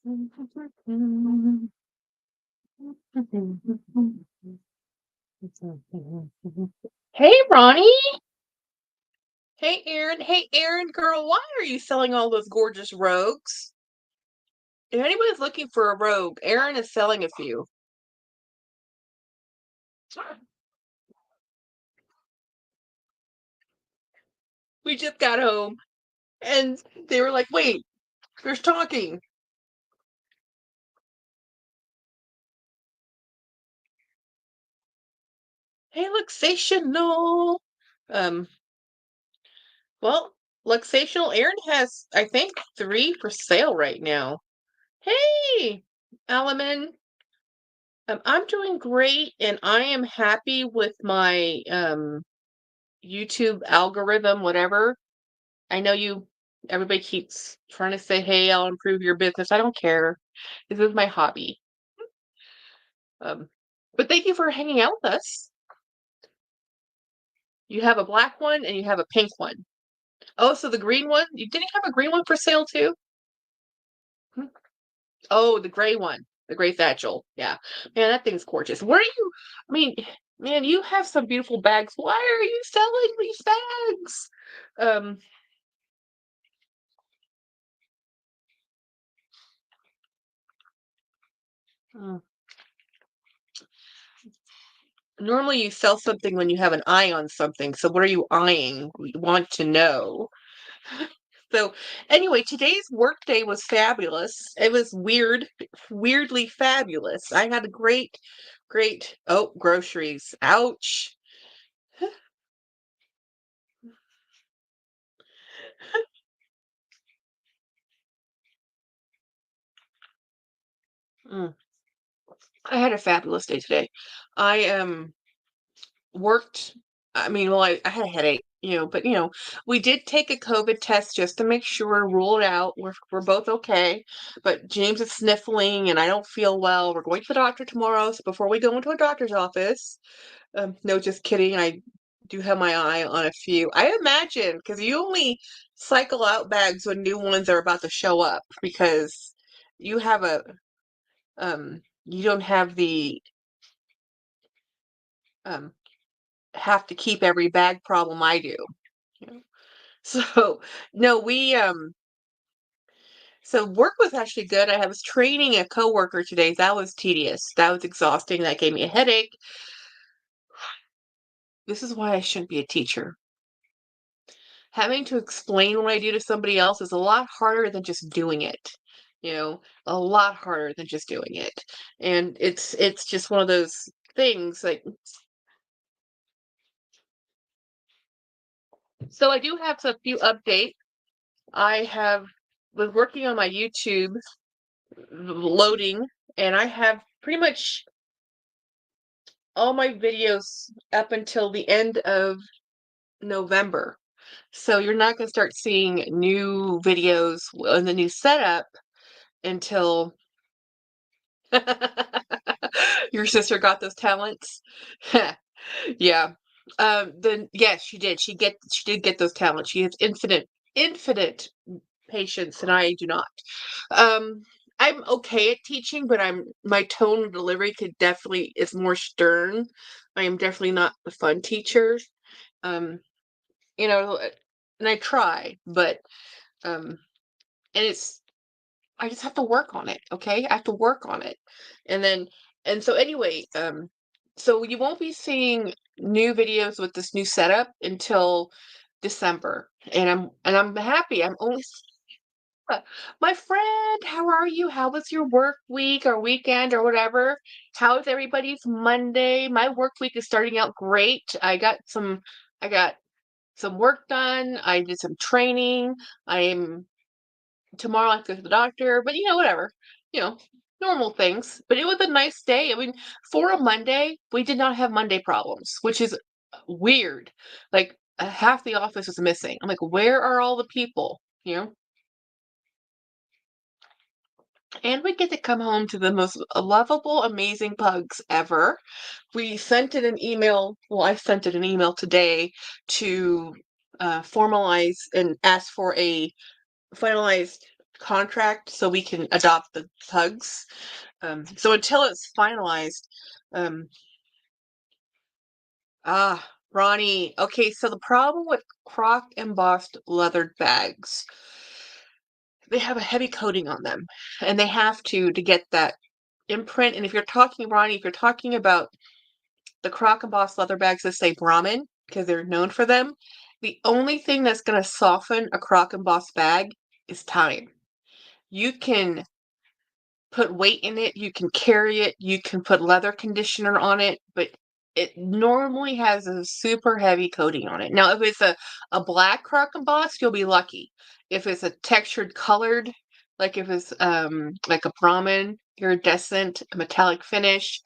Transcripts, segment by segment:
Hey, Ronnie. Hey, Aaron. Hey, Aaron, girl, why are you selling all those gorgeous rogues? If anybody's looking for a rogue, Aaron is selling a few. We just got home and they were like, wait, there's talking. Hey, Luxational. Um, well, Luxational, Aaron has, I think, 3 for sale right now. Hey, Alaman. I'm doing great and I am happy with my YouTube algorithm, whatever. I know everybody keeps trying to say, hey, I'll improve your business. I don't care. This is my hobby. Um, but thank you for hanging out with us. You have a black one and you have a pink one. Oh, so the green one? You didn't have a green one for sale too? Hmm. Oh, the gray one, the gray satchel. Yeah. Man, that thing's gorgeous. Where are you? I mean, man, you have some beautiful bags. Why are you selling these bags? Um, hmm. Normally you sell something when you have an eye on something. So what are you eyeing? We want to know. So anyway, today's workday was fabulous. It was weirdly fabulous. I had a great, oh, groceries. Ouch. Mm. I had a fabulous day today. I worked. I mean, well, I had a headache, but we did take a COVID test just to make sure, rule it out. We're both okay, but James is sniffling and I don't feel well. We're going to the doctor tomorrow, so before we go into a doctor's office, no, just kidding. I do have my eye on a few. I imagine because you only cycle out bags when new ones are about to show up because you have you don't have the um have to keep every bag problem I do. You know? So no, so work was actually good. I was training a coworker today. That was tedious. That was exhausting. That gave me a headache. This is why I shouldn't be a teacher. Having to explain what I do to somebody else is a lot harder than just doing it. A lot harder than just doing it. And it's just one of those things like so I do have a few updates. I have was working on my YouTube loading and I have pretty much all my videos up until the end of November. So you're not going to start seeing new videos in the new setup until your sister got those talents. Yeah. Then yes, she did. She did get those talents. She has infinite patience, and I do not. Um, I'm okay at teaching, but my tone of delivery could definitely is more stern. I am definitely not a fun teacher. Um, you know, and I try, but um, and I just have to work on it, okay? I have to work on it. And then and so anyway, so you won't be seeing new videos with this new setup until December. And I'm happy. I'm only my friend, how are you? How was your work week or weekend or whatever? How's everybody's Monday? My work week is starting out great. I got some work done. I did some training. I'm tomorrow I have to go to the doctor, but whatever. You know, normal things. But it was a nice day. I mean, for a Monday, we did not have Monday problems, which is weird. Like half the office was missing. I'm like, where are all the people? And we get to come home to the most lovable, amazing pugs ever. We sent it an email. Well, I sent it an email today to formalize and ask for a finalized contract so we can adopt the pugs. So until it's finalized, um, Ronnie. Okay, so the problem with croc embossed leather bags, they have a heavy coating on them, and they have to get that imprint. And if you're talking, Ronnie, if you're talking about the croc embossed leather bags that say Brahmin, because they're known for them, the only thing that's going to soften a croc embossed bag is time. You can put weight in it, you can carry it, you can put leather conditioner on it, but it normally has a super heavy coating on it. Now, if it's a black croc emboss, you'll be lucky. If it's a textured colored, like if it's like a Brahmin, iridescent, a metallic finish,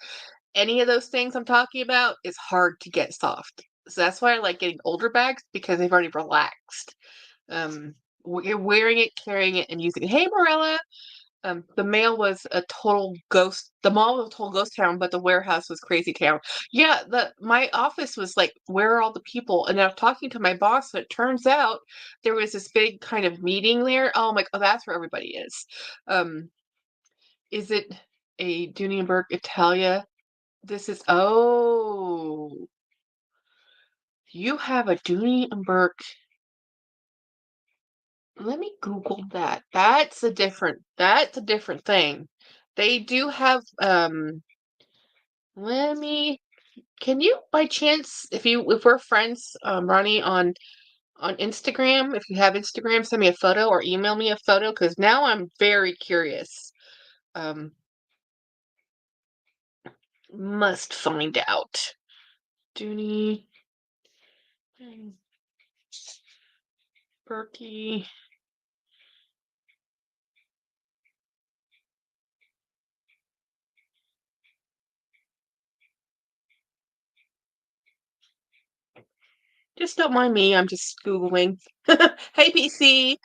any of those things I'm talking about is hard to get soft. So that's why I like getting older bags because they've already relaxed. You're wearing it, carrying it, and using it. Hey, Morella. The mail was a total ghost. The mall was a total ghost town, but the warehouse was crazy town. Yeah, my office was like, where are all the people? And I was talking to my boss, and it turns out there was this big kind of meeting there. Oh, I'm like, oh, that's where everybody is. Um, is it a Dunenberg Italia? This is, oh, you have a Dunenberg. Let me Google that. That's a different thing. They do have, let me, can you by chance, if we're friends, Ronnie, on Instagram, if you have Instagram, send me a photo or email me a photo, because now I'm very curious. Um, must find out. Dooney, Berkey. Just don't mind me. I'm just Googling. Hey, PC.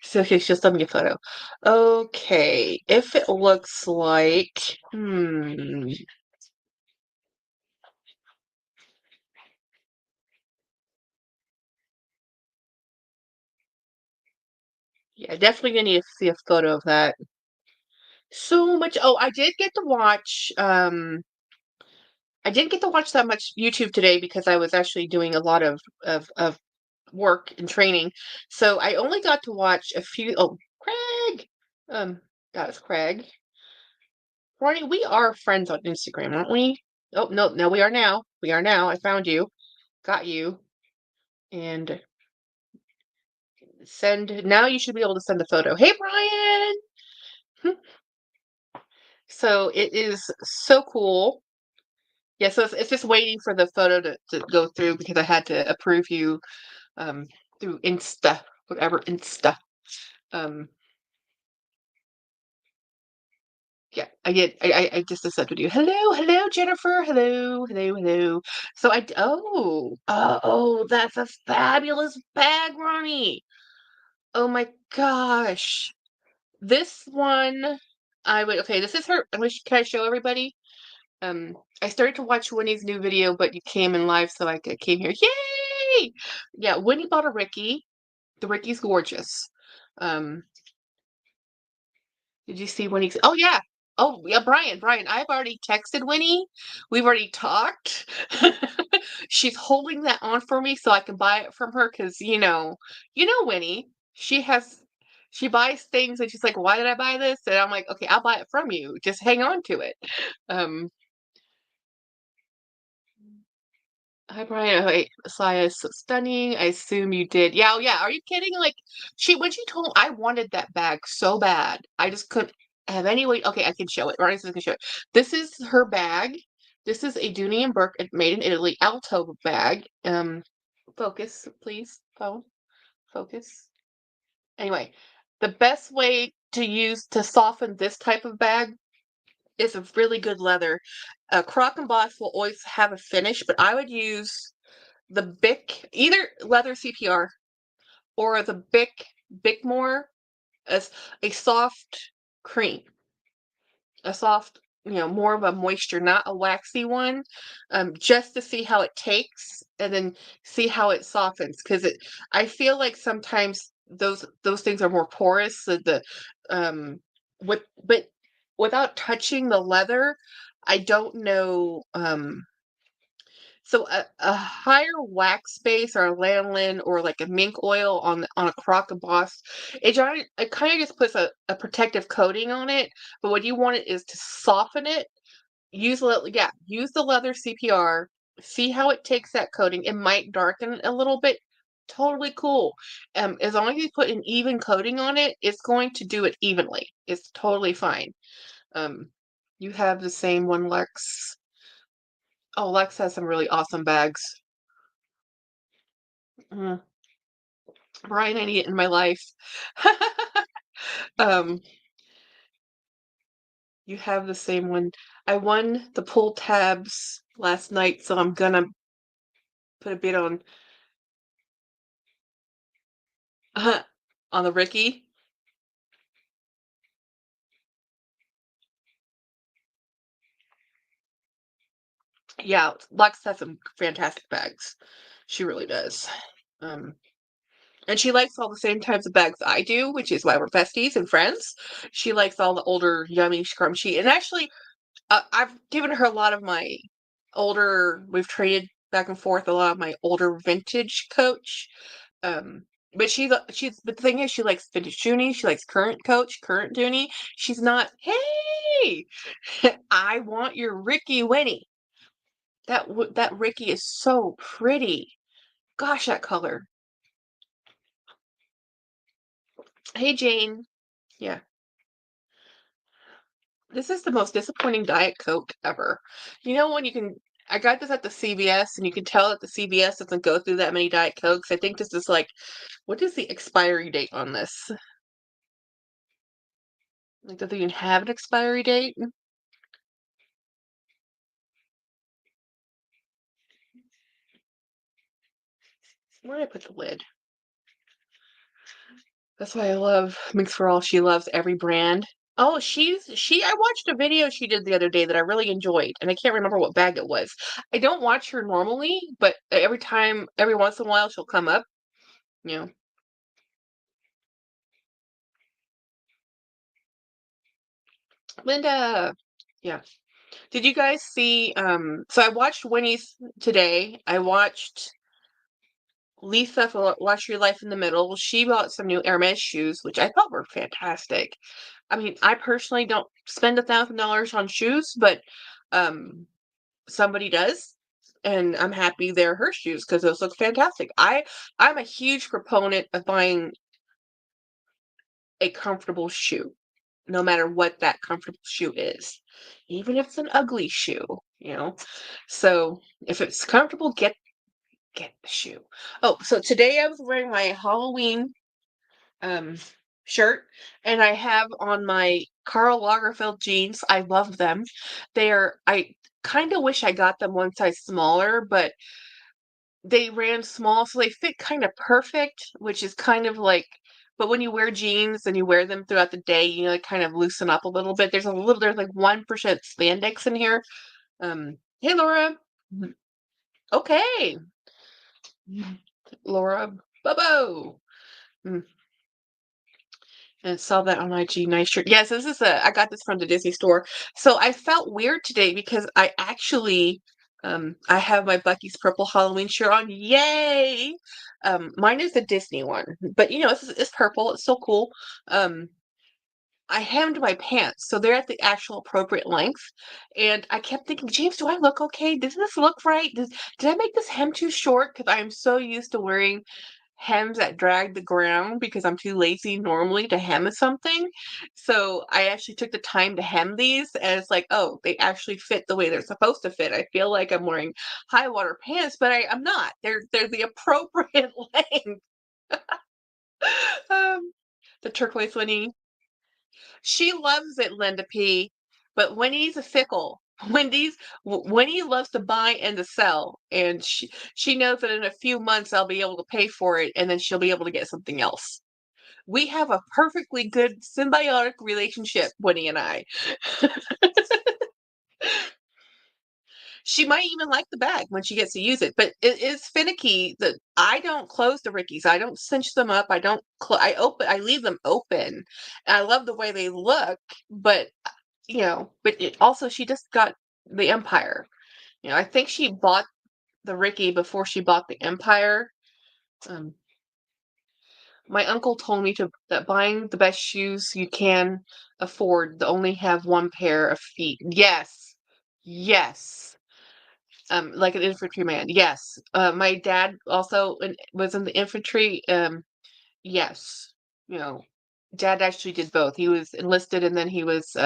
So okay, she'll send me a photo. Okay, if it looks like, yeah, definitely gonna need to see a photo of that. So much. Oh, I didn't get to watch that much YouTube today because I was actually doing a lot of work and training. So I only got to watch a few. Oh, Craig. That was Craig. Ronnie, we are friends on Instagram, aren't we? Oh, no, no, we are now. We are now. I found you. Got you. And send. Now you should be able to send a photo. Hey, Brian! So it is so cool. Yeah, so it's just waiting for the photo to go through because I had to approve you um, through Insta, whatever Insta. Um, yeah, I just accepted you. Hello, hello, Jennifer. Hello, hello, hello. So that's a fabulous bag, Ronnie. Oh my gosh. This one, okay, this is her, can I show everybody? I started to watch Winnie's new video, but you came in live, so I came here. Yay! Yeah, Winnie bought a Ricky. The Ricky's gorgeous. Um, did you see Winnie's? Oh yeah. Oh yeah, Brian. I've already texted Winnie. We've already talked. She's holding that on for me so I can buy it from her because you know Winnie. She buys things and she's like, "Why did I buy this?" And I'm like, "Okay, I'll buy it from you. Just hang on to it." Um, Hi, Brian. Oh, wait, Saya is so stunning. I assume you did. Yeah, oh, yeah. Are you kidding? Like, when she told me I wanted that bag so bad, I just couldn't have any way. Okay, I can show it. Brian says I can show it. This is her bag. This is a Dooney and Burke made in Italy Alto bag. Focus, please. Phone, focus. Anyway, the best way to soften this type of bag is a really good leather. Croc and Boss will always have a finish, but I would use the Bic, either leather CPR or the Bicmore as a soft cream, a soft more of a moisture, not a waxy one, just to see how it takes and then see how it softens. Because I feel like sometimes those things are more porous. So um, but without touching the leather, I don't know. So a higher wax base or a lanolin or like a mink oil on a crock of boss, it kind of just puts a protective coating on it. But what you want it is to soften it. Use the leather CPR. See how it takes that coating. It might darken a little bit. Totally cool. As long as you put an even coating on it, it's going to do it evenly. It's totally fine. Um, you have the same one, Lex. Oh, Lex has some really awesome bags. Mm, Brian, I need it in my life. um, you have the same one. I won the pull tabs last night, so I'm gonna put a bid on on the Ricky. Yeah, Lex has some fantastic bags. She really does. Um, and she likes all the same types of bags I do, which is why we're besties and friends. She likes all the older, yummy, scrunchy. And actually, I've given her a lot of my we've traded back and forth a lot of my older vintage Coach. Um, but but the thing is, she likes vintage Junie. She likes current Coach, current Junie. She's not, hey, I want your Ricky Winnie. That Ricky is so pretty. Gosh, that color. Hey, Jane. Yeah. This is the most disappointing Diet Coke ever. When I got this at the CVS, and you can tell that the CVS doesn't go through that many Diet Cokes. I think this is like, what is the expiry date on this? Like, does it even have an expiry date? Where did I put the lid? That's why I love Mix for All. She loves every brand. Oh, I watched a video she did the other day that I really enjoyed, and I can't remember what bag it was. I don't watch her normally, but every once in a while, she'll come up. You know, Linda. Yeah. Did you guys see? So I watched Winnie's today. I watched Lisa for Watch Your Life in the Middle. She bought some new Hermes shoes, which I thought were fantastic. I mean, I personally don't spend $1,000 on shoes, but um, somebody does, and I'm happy they're her shoes because those look fantastic. I'm a huge proponent of buying a comfortable shoe, no matter what that comfortable shoe is, even if it's an ugly shoe, you know. So if it's comfortable, get the shoe. Oh, so today I was wearing my Halloween um shirt, and I have on my Karl Lagerfeld jeans. I love them. I kind of wish I got them one size smaller, but they ran small, so they fit kind of perfect, which is kind of like, but when you wear jeans and you wear them throughout the day, like kind of loosen up a little bit. There's like 1% spandex in here. Hey Laura. Mhm. Okay. Laura Bobo. Mm, and saw that on IG. Nice shirt. Yes, I got this from the Disney store. So I felt weird today because I have my Bucky's purple Halloween shirt on. Yay! Mine is the Disney one, but it's purple. It's so cool. Um, I hemmed my pants, so they're at the actual appropriate length. And I kept thinking, James, do I look okay? Does this look right? Did I make this hem too short? Because I am so used to wearing hems that drag the ground because I'm too lazy normally to hem something. So I actually took the time to hem these, and it's like, oh, they actually fit the way they're supposed to fit. I feel like I'm wearing high water pants, but I'm not. They're the appropriate length. Um, the turquoise Winnie. She loves it, Linda P. But Winnie's a fickle. Winnie loves to buy and to sell, and she knows that in a few months I'll be able to pay for it, and then she'll be able to get something else. We have a perfectly good symbiotic relationship, Winnie and I. She might even like the bag when she gets to use it, but it is finicky that I don't close the Rickies. I don't cinch them up. I don't I leave them open. And I love the way they look, but but it also she just got the Empire. I think she bought the Ricky before she bought the Empire. Um, my uncle told me that buying the best shoes you can afford, to only have one pair of feet. Yes. Yes. Like an infantryman. Yes. My dad also was in the infantry. Yes. You know, Dad actually did both. He was enlisted and then he was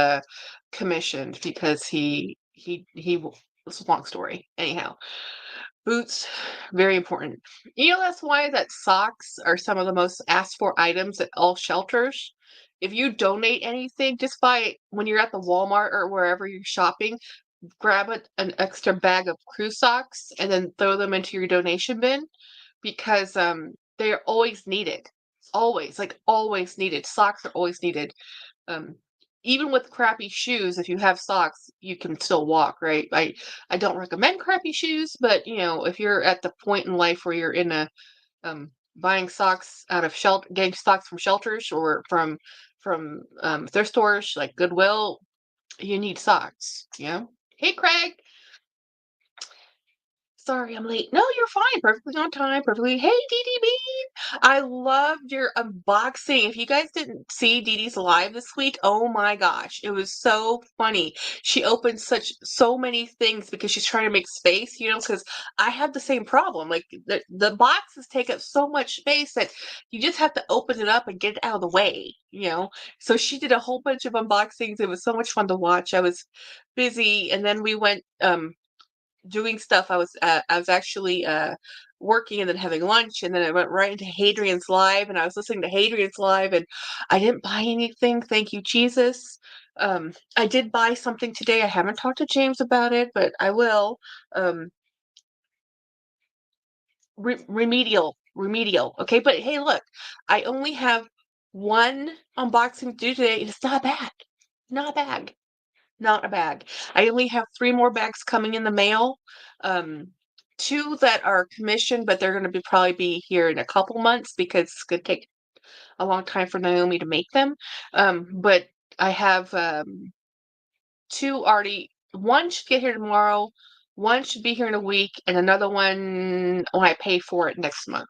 commissioned because it's a long story. Anyhow, boots, very important. That's why that socks are some of the most asked for items at all shelters. If you donate anything, just buy when you're at the Walmart or wherever you're shopping, grab an extra bag of crew socks and then throw them into your donation bin because they are always needed. Always, like always needed. Socks are always needed. Um, Even with crappy shoes, if you have socks, you can still walk, right? I don't recommend crappy shoes, but if you're at the point in life where you're in a buying socks out of getting socks from shelters or from thrift stores like Goodwill, you need socks. Hey, Craig. Sorry, I'm late. No, you're fine. Perfectly on time. Perfectly. Hey, Dee Dee Bean. I loved your unboxing. If you guys didn't see Dee Dee's live this week, oh my gosh, it was so funny. She opened so many things because she's trying to make space, because I have the same problem. Like the boxes take up so much space that you just have to open it up and get it out of the way. So she did a whole bunch of unboxings. It was so much fun to watch. I was busy, and then we went doing stuff. I was actually working and then having lunch, and then I went right into Hadrian's live, and I was listening to Hadrian's live, and I didn't buy anything. Thank you, Jesus. I did buy something today. I haven't talked to James about it, but I will. Um, remedial. Okay, but hey, look, I only have one unboxing to do today, and it's not bad. Not bad. Not a bag. I only have 3 more bags coming in the mail. Um, 2 that are commissioned, but they're gonna probably be here in a couple months because it's gonna take a long time for Naomi to make them. But I have 2 already. 1 should get here tomorrow, 1 should be here in a week, and another one when I pay for it next month.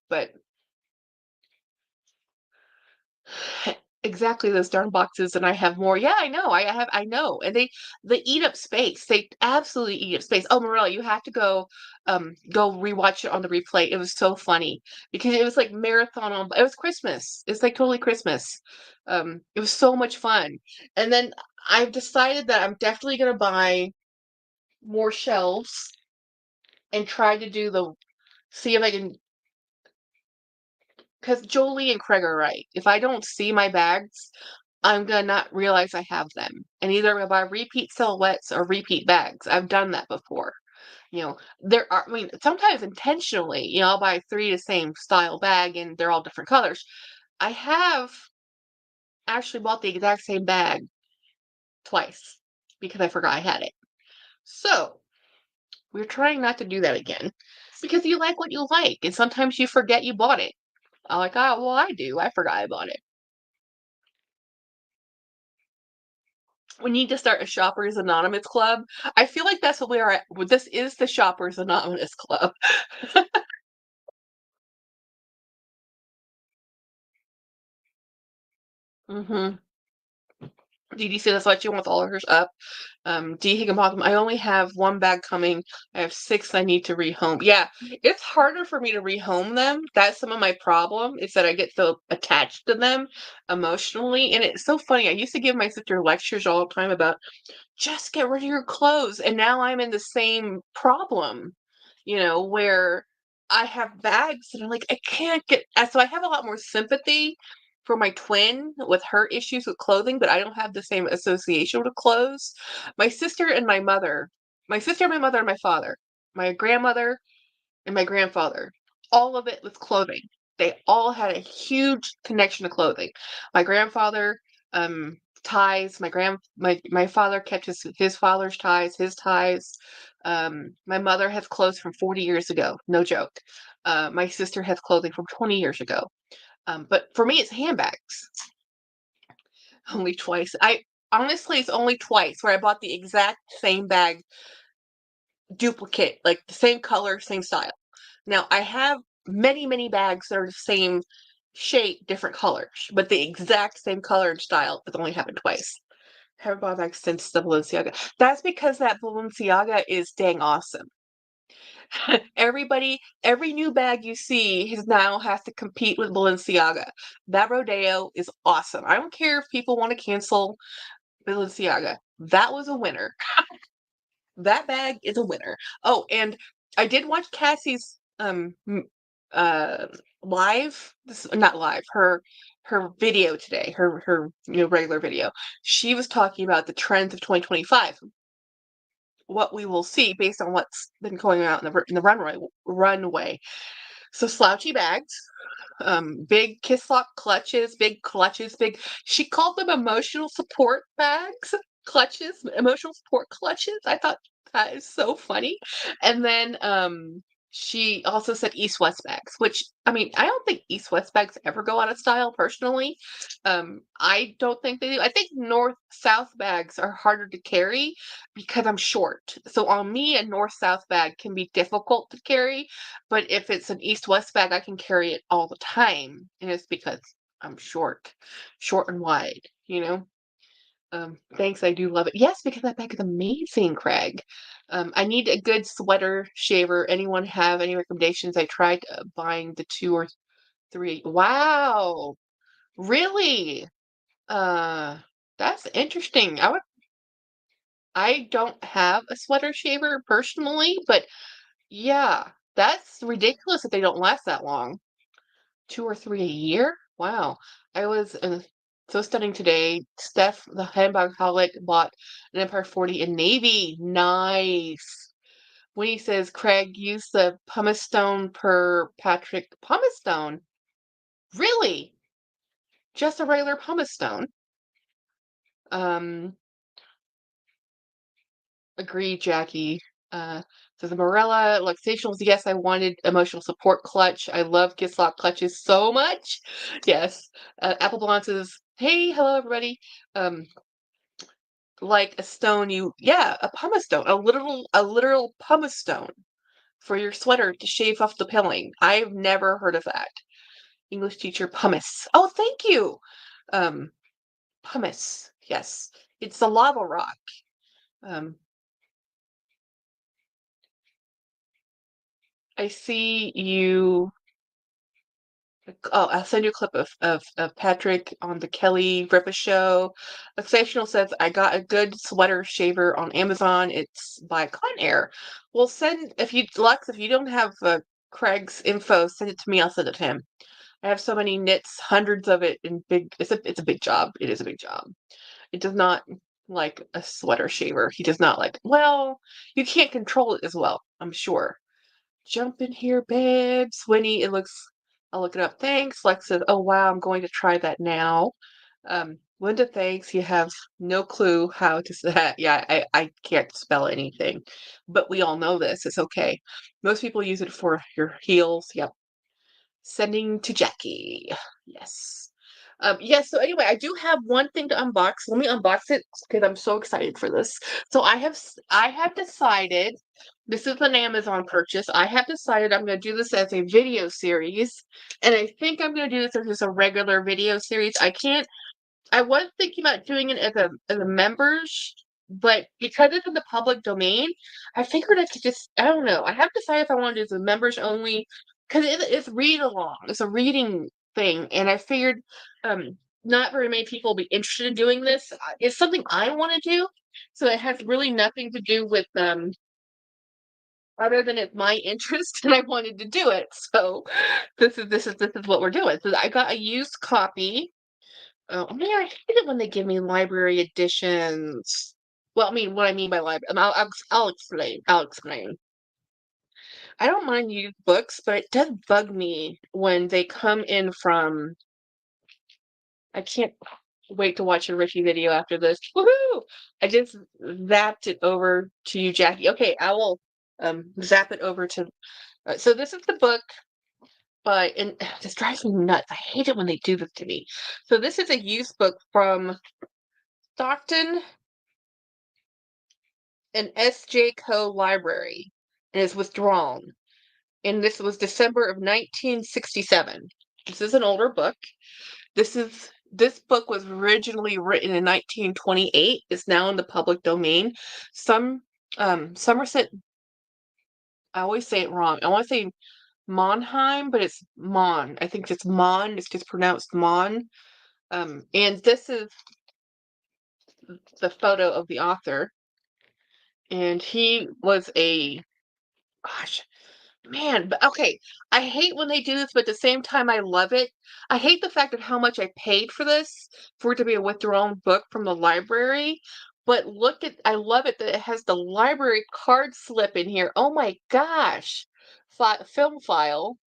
But exactly those darn boxes, and I have more. Yeah, I know. I know. And they eat up space. They absolutely eat up space. Oh, Marilla, you have to go rewatch it on the replay. It was so funny because it was like marathon on it was Christmas. It's like totally Christmas. It was so much fun. And then I've decided that I'm definitely gonna buy more shelves and try to see if I can because Jolie and Craig are right. If I don't see my bags, I'm gonna not realize I have them. And either I'm gonna buy repeat silhouettes or repeat bags. I've done that before. I mean, sometimes intentionally, I'll buy 3 the same style bag and they're all different colors. I have actually bought the exact same bag twice because I forgot I had it. So we're trying not to do that again because you like what you like, and sometimes you forget you bought it. I'm like, oh, well, I do. I forgot I bought it. We need to start a Shoppers Anonymous club. I feel like that's what we are at. This is the Shoppers Anonymous club. Mm-hmm. DD said that's what you want all of hers up. D Higginbotham, I only have 1 bag coming. I have 6 I need to rehome. Yeah, it's harder for me to rehome them. That's some of my problem, is that I get so attached to them emotionally. And it's so funny. I used to give my sister lectures all the time about just get rid of your clothes. And now I'm in the same problem, where I have bags and I'm like, I can't get. So I have a lot more sympathy for my twin with her issues with clothing, but I don't have the same association with clothes. My sister, my mother, and my father, my grandmother, and my grandfather, all of it was clothing. They all had a huge connection to clothing. My grandfather, ties. My father kept his father's ties, his ties. My mother has clothes from 40 years ago. No joke. My sister has clothing from 20 years ago. But for me, it's handbags. Only twice. I honestly, it's only twice where I bought the exact same bag duplicate, like the same color, same style. Now, I have many, many bags that are the same shape, different colors, but the exact same color and style has only happened twice. Haven't bought a bag since the Balenciaga. That's because that Balenciaga is dang awesome. Every new bag you see now has to compete with Balenciaga. That Rodeo is awesome. I don't care if people want to cancel Balenciaga. That was a winner. That bag is a winner. Oh, and I did watch Cassie's uh live. This not live. Her video today. Her regular video. She was talking about the trends of 2025. What we will see based on what's been going out in the runway. So slouchy bags, big kiss lock clutches, big clutches, big. She called them emotional support bags, clutches, emotional support clutches. I thought that is so funny. And then she also said East West bags, which I mean, I don't think East West bags ever go out of style personally. I don't think they do. I think North South bags are harder to carry because I'm short. So on me, a North South bag can be difficult to carry, but if it's an East-West bag, I can carry it all the time, and it's because I'm short and wide, you know? Thanks, I do love it. Yes, because that bag is amazing, Craig. I need a good sweater shaver. Anyone have any recommendations? I tried buying the 2 or 3. Wow, really? Uh, that's interesting. I don't have a sweater shaver personally, but yeah, that's ridiculous that they don't last that long. 2 or 3 a year? Wow. I was so studying today. Steph, the handbagaholic, bought an Empire 40 in navy. Nice. When he says, Craig, use the pumice stone per Patrick pumice stone. Really? Just a regular pumice stone. Um, Agree, Jackie. Uh, so the Morella Luxationals, yes, I wanted emotional support clutch. I love Gislop clutches so much. Yes. Apple Blonde says, hey, hello, everybody. Um, like a stone, yeah, a pumice stone, a literal pumice stone for your sweater to shave off the pilling. I've never heard of that. English teacher pumice. Oh, thank you. Um, Pumice. Yes. It's the lava rock. Um, I see you. Oh, I'll send you a clip of Patrick on the Kelly Ripa show. Exceptional says, I got a good sweater shaver on Amazon. It's by Conair. Well, if you don't have Craig's info, send it to me. I'll send it to him. I have so many knits, hundreds of it in big, it's a big job. It is a big job. It does not like a sweater shaver. He does not like, well, you can't control it as well, I'm sure. Jump in here, babes. Winnie, I'll look it up. Thanks. Lex says, oh wow, I'm going to try that now. Linda, thanks. You have no clue how to say that. Yeah, I can't spell anything, but we all know this. It's okay. Most people use it for your heels. Yep. Sending to Jackie. Yes. Yes, so anyway, I do have one thing to unbox. Let me unbox it because I'm so excited for this. So I have decided this is an Amazon purchase. I have decided I'm going to do this as a video series, and I think I'm going to do this as just a regular video series. I was thinking about doing it as a members, but because it's in the public domain, I figured I could just I don't know. I have to decide if I want to do the members only because it's read along. It's a reading thing, and I figured not very many people will be interested in doing this. It's something I want to do, so it has really nothing to do with other than it's my interest, and I wanted to do it. So this is what we're doing. So I got a used copy. Oh man, I hate it when they give me library editions. Well, I mean, what I mean by library, I'll explain. I'll explain. I don't mind used books, but it does bug me when they come in from. I can't. wait to watch a Richie video after this. Woohoo! I just zapped it over to you, Jackie. Okay, I will zap it over to. So this is the book by, and this drives me nuts. I hate it when they do this to me. So this is a used book from Stockton and S.J. Co. Library, and is withdrawn. And this was December of 1967. This is an older book. This book was originally written in 1928. It's now in the public domain. Some Somerset. I always say it wrong. I want to say Monheim, but it's Mon. I think it's Mon. It's just pronounced Mon. And this is the photo of the author, and he was a gosh. Man, but okay. I hate when they do this, but at the same time, I love it. I hate the fact of how much I paid for this, for it to be a withdrawn book from the library. But look at, I love it that it has the library card slip in here. Oh my gosh. Film file.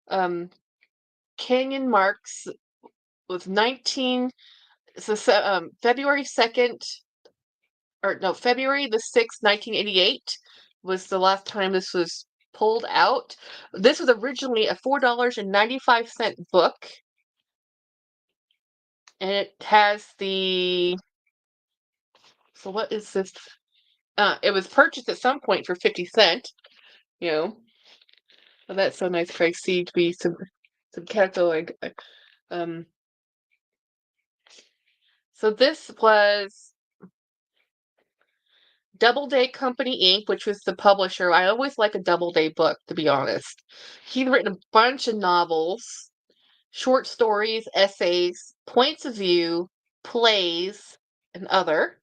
Um, Canyon Marks was 19, so, February 2nd, or no, February the 6th, 1988 was the last time this was pulled out. This was originally a $4.95 book, and it has the, so what is this? It was purchased at some point for 50 cents, you know. Well, that's so nice, Craig. See to be some catalog. Um, so this was Doubleday Company Inc., which was the publisher. I always like a Doubleday book, to be honest. He'd written a bunch of novels, short stories, essays, points of view, plays, and other.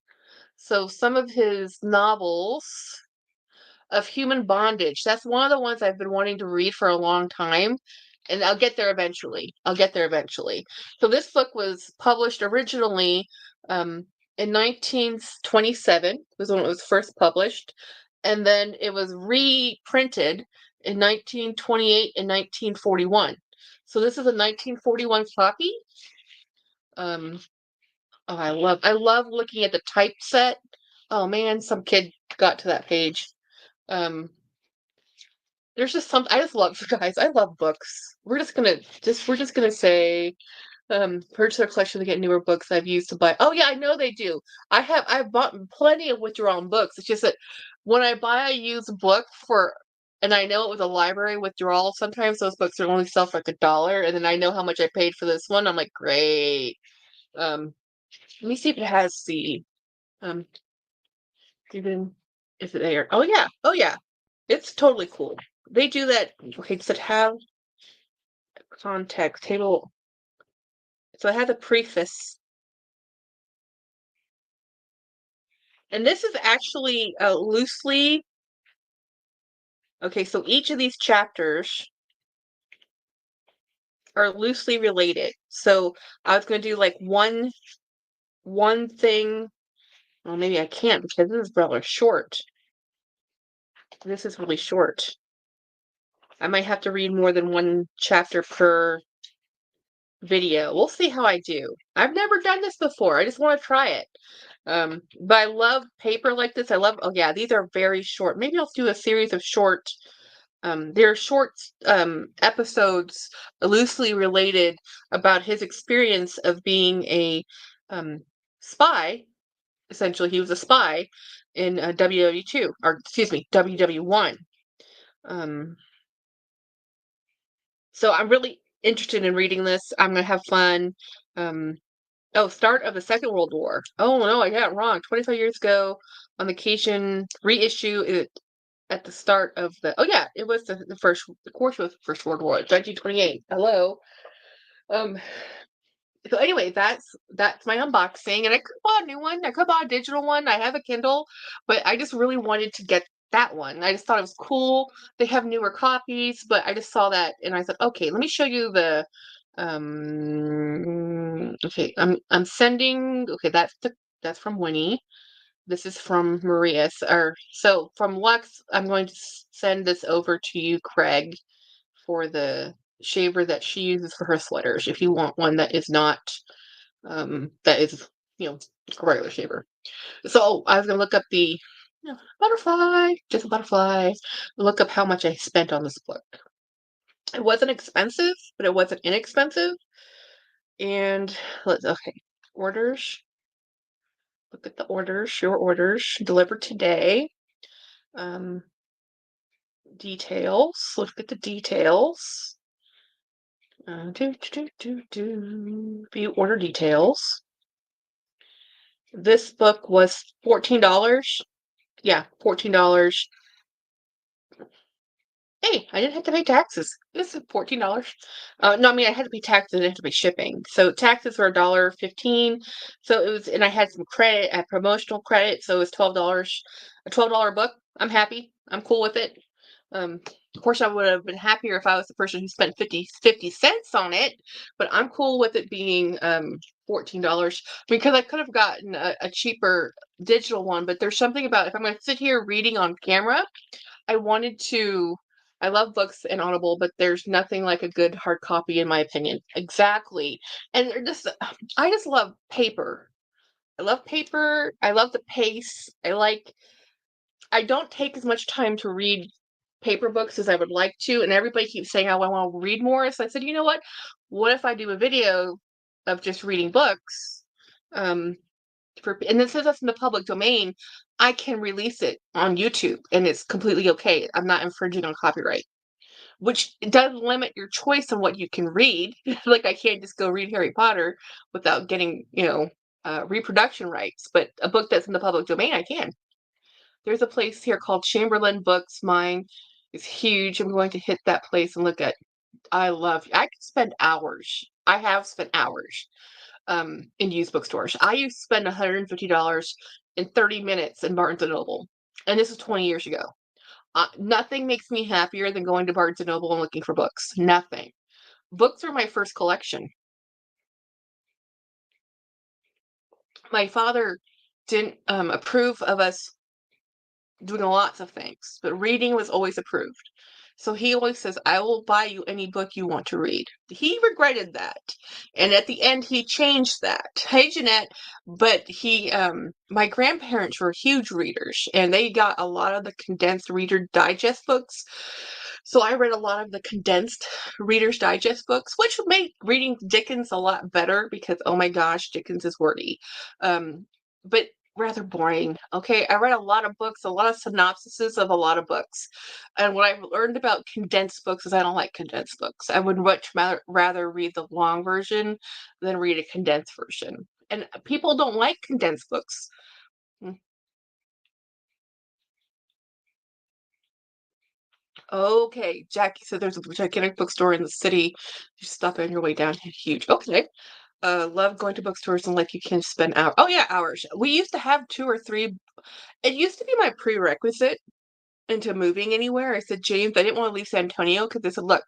So some of his novels of human bondage. That's one of the ones I've been wanting to read for a long time, and I'll get there eventually. I'll get there eventually. So this book was published originally in 1927 was when it was first published, and then it was reprinted in 1928 and 1941. So this is a 1941 copy. Oh, I love looking at the typeset. Oh man, some kid got to that page. Um, there's just some, I just love, guys, I love books. We're just gonna say, purchase a collection to get newer books I've used to buy. Oh yeah, I know they do. I've bought plenty of withdrawn books. It's just that when I buy a used book for, and I know it was a library withdrawal, sometimes those books are only sell for like $1, and then I know how much I paid for this one. I'm like, great. Let me see if it has the, um, even, is it there? Oh yeah, oh yeah. It's totally cool. They do that. Okay, does it have context table? So it has a preface. And this is actually loosely, okay, so each of these chapters are loosely related. So I was going to do like one thing. Well, maybe I can't because this is rather short. This is really short. I might have to read more than one chapter per video. We'll see how I do. I've never done this before. I just want to try it. But I love paper like this. Oh yeah, these are very short. Maybe I'll do a series of short, they're short episodes loosely related about his experience of being a spy. Essentially, he was a spy in WW2, or excuse me, WW1. So I'm really interested in reading this. I'm gonna have fun. Um, Oh, start of the Second World War. Oh no, I got it wrong. 25 years ago, on occasion, reissue it at the start of the. Oh yeah, it was the first. Of course, it was the First World War, 1928. Hello. Um. So anyway, that's my unboxing, and I could buy a new one. I could buy a digital one. I have a Kindle, but I just really wanted to get that one. I just thought it was cool. They have newer copies, but I just saw that, and I thought, okay, let me show you the okay, I'm sending, okay, that's from Winnie. This is from Maria. Or so from Lux, I'm going to send this over to you, Craig, for the shaver that she uses for her sweaters. If you want one that is not that is, a regular shaver. So I was gonna look up the butterfly, just a butterfly. Look up how much I spent on this book. It wasn't expensive, but it wasn't inexpensive. And let's okay, orders. Look at the orders. Your orders delivered today. Um, details. Look at the details. View order details. This book was $14. Yeah, $14. Hey, I didn't have to pay taxes. This is $14. No, I mean I had to pay taxes. I didn't have to pay shipping. So taxes were $1.15. So it was, and I had some credit, at promotional credit, so it was $12. A $12 book. I'm happy. I'm cool with it. Of course, I would have been happier if I was the person who spent 50 cents on it, but I'm cool with it being $14 because I could have gotten a cheaper digital one. But there's something about if I'm going to sit here reading on camera, I wanted to. I love books and Audible, but there's nothing like a good hard copy, in my opinion. Exactly, and I just love paper. I love paper. I love the pace. I don't take as much time to read paper books as I would like to, and everybody keeps saying, "Oh, I want to read more." So I said, you know what? What if I do a video of just reading books? Um, and this is in the public domain. I can release it on YouTube, and it's completely okay. I'm not infringing on copyright, which does limit your choice on what you can read. Like I can't just go read Harry Potter without getting, reproduction rights. But a book that's in the public domain, I can. There's a place here called Chamberlain Books. Mine is huge. I'm going to hit that place and look at. I could spend hours. I have spent hours in used bookstores. I used to spend $150 in 30 minutes in Barnes and Noble, and this is 20 years ago. Nothing makes me happier than going to Barnes and Noble and looking for books. Nothing. Books are my first collection. My father didn't approve of us doing lots of things, but reading was always approved. So he always says, I will buy you any book you want to read. He regretted that. And at the end, he changed that. Hey, Jeanette. But my grandparents were huge readers, and they got a lot of the condensed Reader Digest books. So I read a lot of the condensed Reader's Digest books, which made reading Dickens a lot better because, oh my gosh, Dickens is wordy. But rather boring. Okay, I read a lot of books, a lot of synopsises of a lot of books. And what I've learned about condensed books is I don't like condensed books. I would much rather read the long version than read a condensed version. And people don't like condensed books. Mm. Okay, Jackie said there's a gigantic bookstore in the city. You stop on your way down. Huge. Okay. Love going to bookstores and like you can spend hours. Oh yeah, hours. We used to have two or three. It used to be my prerequisite into moving anywhere. I said, James, I didn't want to leave San Antonio because they said, look,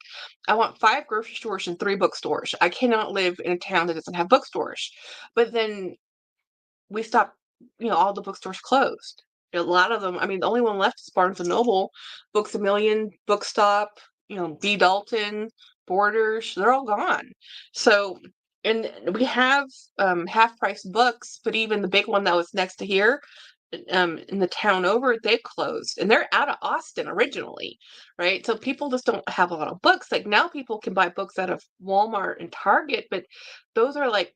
I want 5 grocery stores and 3 bookstores. I cannot live in a town that doesn't have bookstores. But then we stopped, all the bookstores closed. A lot of them, I mean, the only one left is Barnes and Noble, Books a Million, Bookstop, B. Dalton, Borders, they're all gone. So, and we have half price books, but even the big one that was next to here, in the town over, they closed, and they're out of Austin originally, right? So people just don't have a lot of books. Like now, people can buy books out of Walmart and Target, but those are like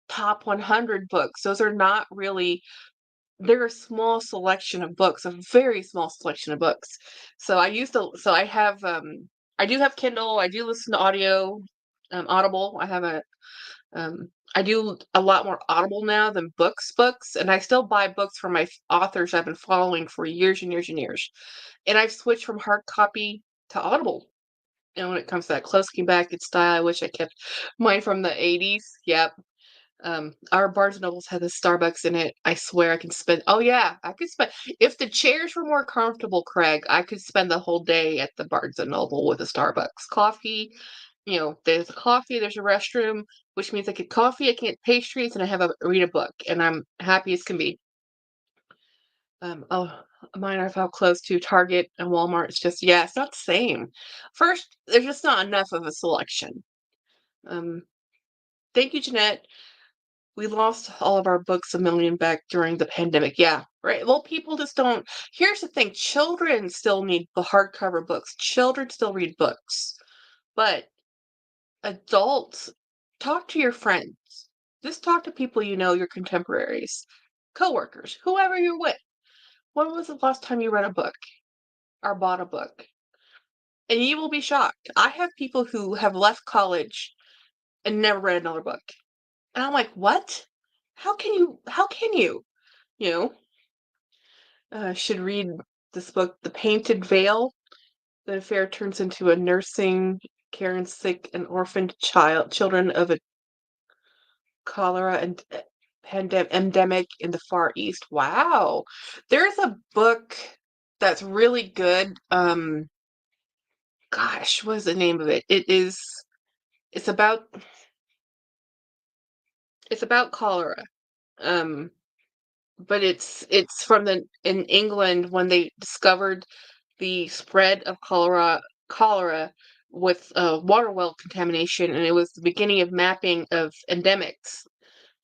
top 100 books. Those are not really. They're a small selection of books, a very small selection of books. So I used to. So I do have Kindle. I do listen to Audible. I do a lot more Audible now than books, and I still buy books from my authors I've been following for years and years and years. And I've switched from hard copy to Audible. And when it comes to that close came back in style, I wish I kept mine from the 80s. Yep. Our Barnes and Nobles had the Starbucks in it. I swear I can spend. Oh yeah, I could spend. If the chairs were more comfortable, Craig, I could spend the whole day at the Barnes and Noble with a Starbucks coffee. There's a coffee, there's a restroom, which means I get coffee, I can get pastries, and I have a read a book, and I'm happy as can be. Oh, mine are how close to Target and Walmart. It's just it's not the same. First, there's just not enough of a selection. Um, thank you, Jeanette. We lost all of our books a million back during the pandemic. Yeah, right. Well, people just don't. Here's the thing: children still need the hardcover books. Children still read books, but adults, talk to your friends. Just talk to people you know, your contemporaries, coworkers, whoever you're with. When was the last time you read a book or bought a book? And you will be shocked. I have people who have left college and never read another book. And I'm like, "What? How can you? How can you?" You know, should read this book, The Painted Veil. The affair turns into a nursing care and sick and orphaned children of a cholera and endemic in the Far East. Wow. There's a book that's really good. Gosh, what is the name of it? It's about it's about cholera. Um, but it's from the in England when they discovered the spread of cholera with water well contamination, and it was the beginning of mapping of endemics.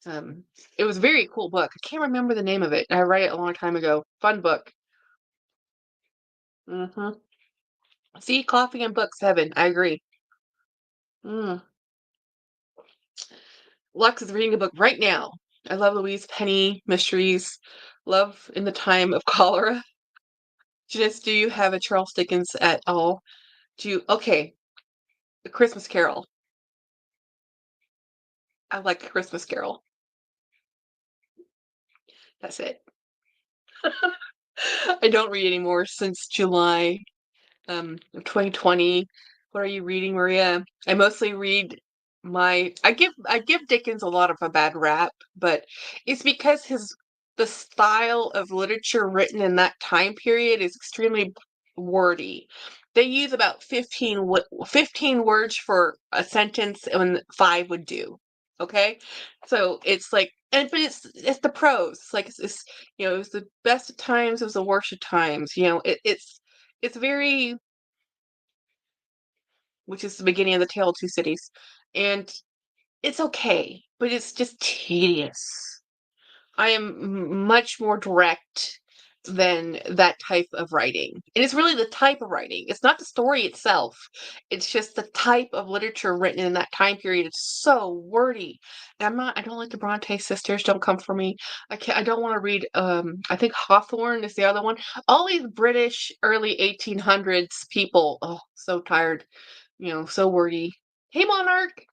Um, it was a very cool book. I can't remember the name of it. I read it a long time ago. Fun book. Hmm. See, coffee and books, heaven. I agree. Mm. Lux is reading a book right now. I love Louise Penny mysteries. Love in the time of cholera. Janice, do you have a Charles Dickens at all? Do you? Okay, A Christmas Carol. I like A Christmas Carol. That's it. I don't read anymore since July of 2020. What are you reading, Maria? I mostly read I give Dickens a lot of a bad rap, but it's because his the style of literature written in that time period is extremely wordy. They use about 15 words for a sentence and five would do. Okay? So it's like but it's the prose. Like it's it was the best of times, it was the worst of times. It's very which is the beginning of the Tale of Two Cities. And it's okay, but it's just tedious. I am much more direct than that type of writing. And it's really the type of writing. It's not the story itself. It's just the type of literature written in that time period. It's so wordy. And I don't like the Bronte sisters. Don't come for me. I don't want to read I think Hawthorne is the other one. All these British early 1800s people. Oh, so tired. So wordy. Hey Monarch.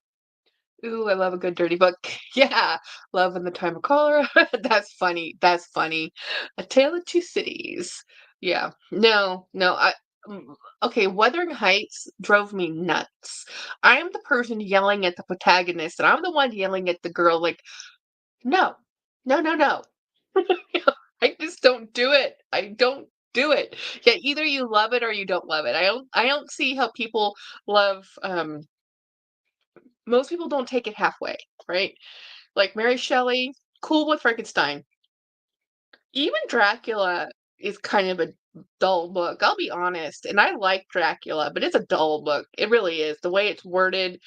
Ooh, I love a good dirty book. Yeah, Love in the Time of Cholera. That's funny. That's funny. A Tale of Two Cities. Yeah. No, no. Okay, Wuthering Heights drove me nuts. I am the person yelling at the protagonist, and I'm the one yelling at the girl, like, no, no, no, no. I just don't do it. I don't do it. Yeah, either you love it or you don't love it. I don't see how people love most people don't take it halfway, right? Like Mary Shelley, cool with Frankenstein. Even Dracula is kind of a dull book. I'll be honest. And I like Dracula, but it's a dull book. It really is. The way it's worded,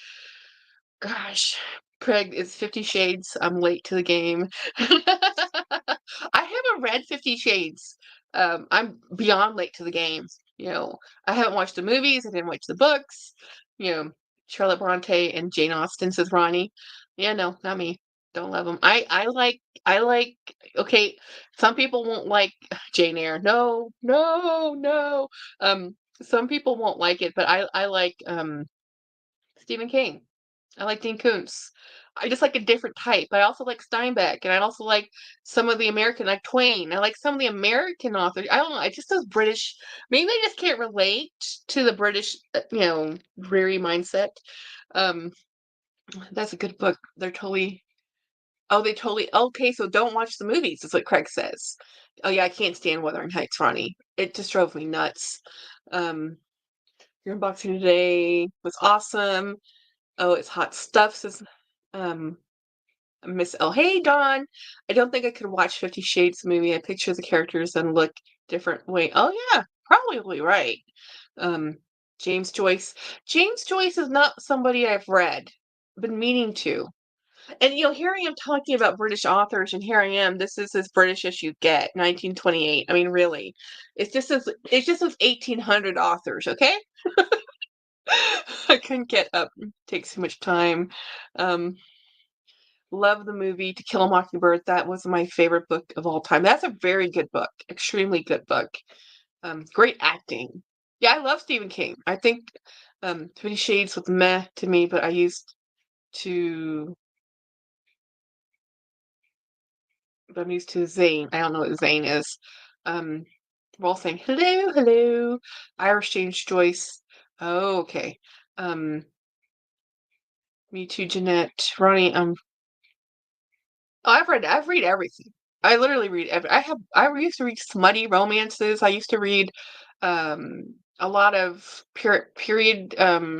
gosh. Craig, it's 50 Shades. I'm late to the game. I haven't read 50 Shades. I'm beyond late to the game. I haven't watched the movies. I didn't watch the books. You know, Charlotte Bronte and Jane Austen says Ronnie. Yeah, no, not me. Don't love them. I like. Okay, some people won't like Jane Eyre. No, no, no. Some people won't like it, but I like Stephen King. I like Dean Koontz. I just like a different type. I also like Steinbeck, and I also like some of the American, like Twain. I like some of the American authors. I don't know. I just those British. Maybe I just can't relate to the British, dreary mindset. Um, that's a good book. They're totally. Oh, they totally. Okay, so don't watch the movies. Is what Craig says. Oh yeah, I can't stand Wuthering Heights, Ronnie. It just drove me nuts. Um, your unboxing today was awesome. Oh, it's hot stuff, says um Miss L. Hey Dawn. I don't think I could watch 50 Shades movie. I picture the characters and look different way. Oh yeah, probably right. Um James Joyce. James Joyce is not somebody I've read. Been meaning to. And, here I am talking about British authors, and here I am, this is as British as you get, 1928. I mean, really. It's just as 1800 authors, okay? I couldn't get up. Takes too much time. Um, love the movie To Kill a Mockingbird. That was my favorite book of all time. That's a very good book. Extremely good book. Great acting. Yeah, I love Stephen King. I think 50 Shades was meh to me, but to I'm used to Zane. I don't know what Zane is. Um, we're all saying hello, hello. Irish James Joyce. Oh, okay. Um, me too, Jeanette. Ronnie. Oh, I've read everything. I literally read I used to read smutty romances. I used to read a lot of period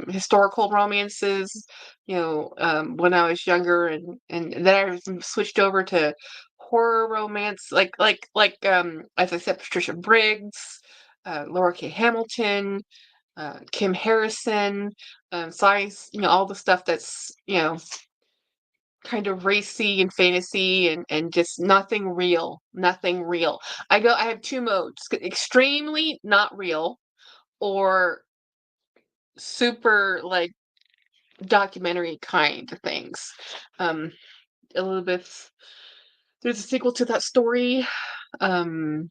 historical romances, when I was younger, and then I switched over to horror romance, as I said, Patricia Briggs, Laura K. Hamilton, Kim Harrison, science, all the stuff that's, kind of racy and fantasy, and just nothing real, nothing real. I have two modes: extremely not real, or super like documentary kind of things. Um, Elizabeth, there's a sequel to that story. Um,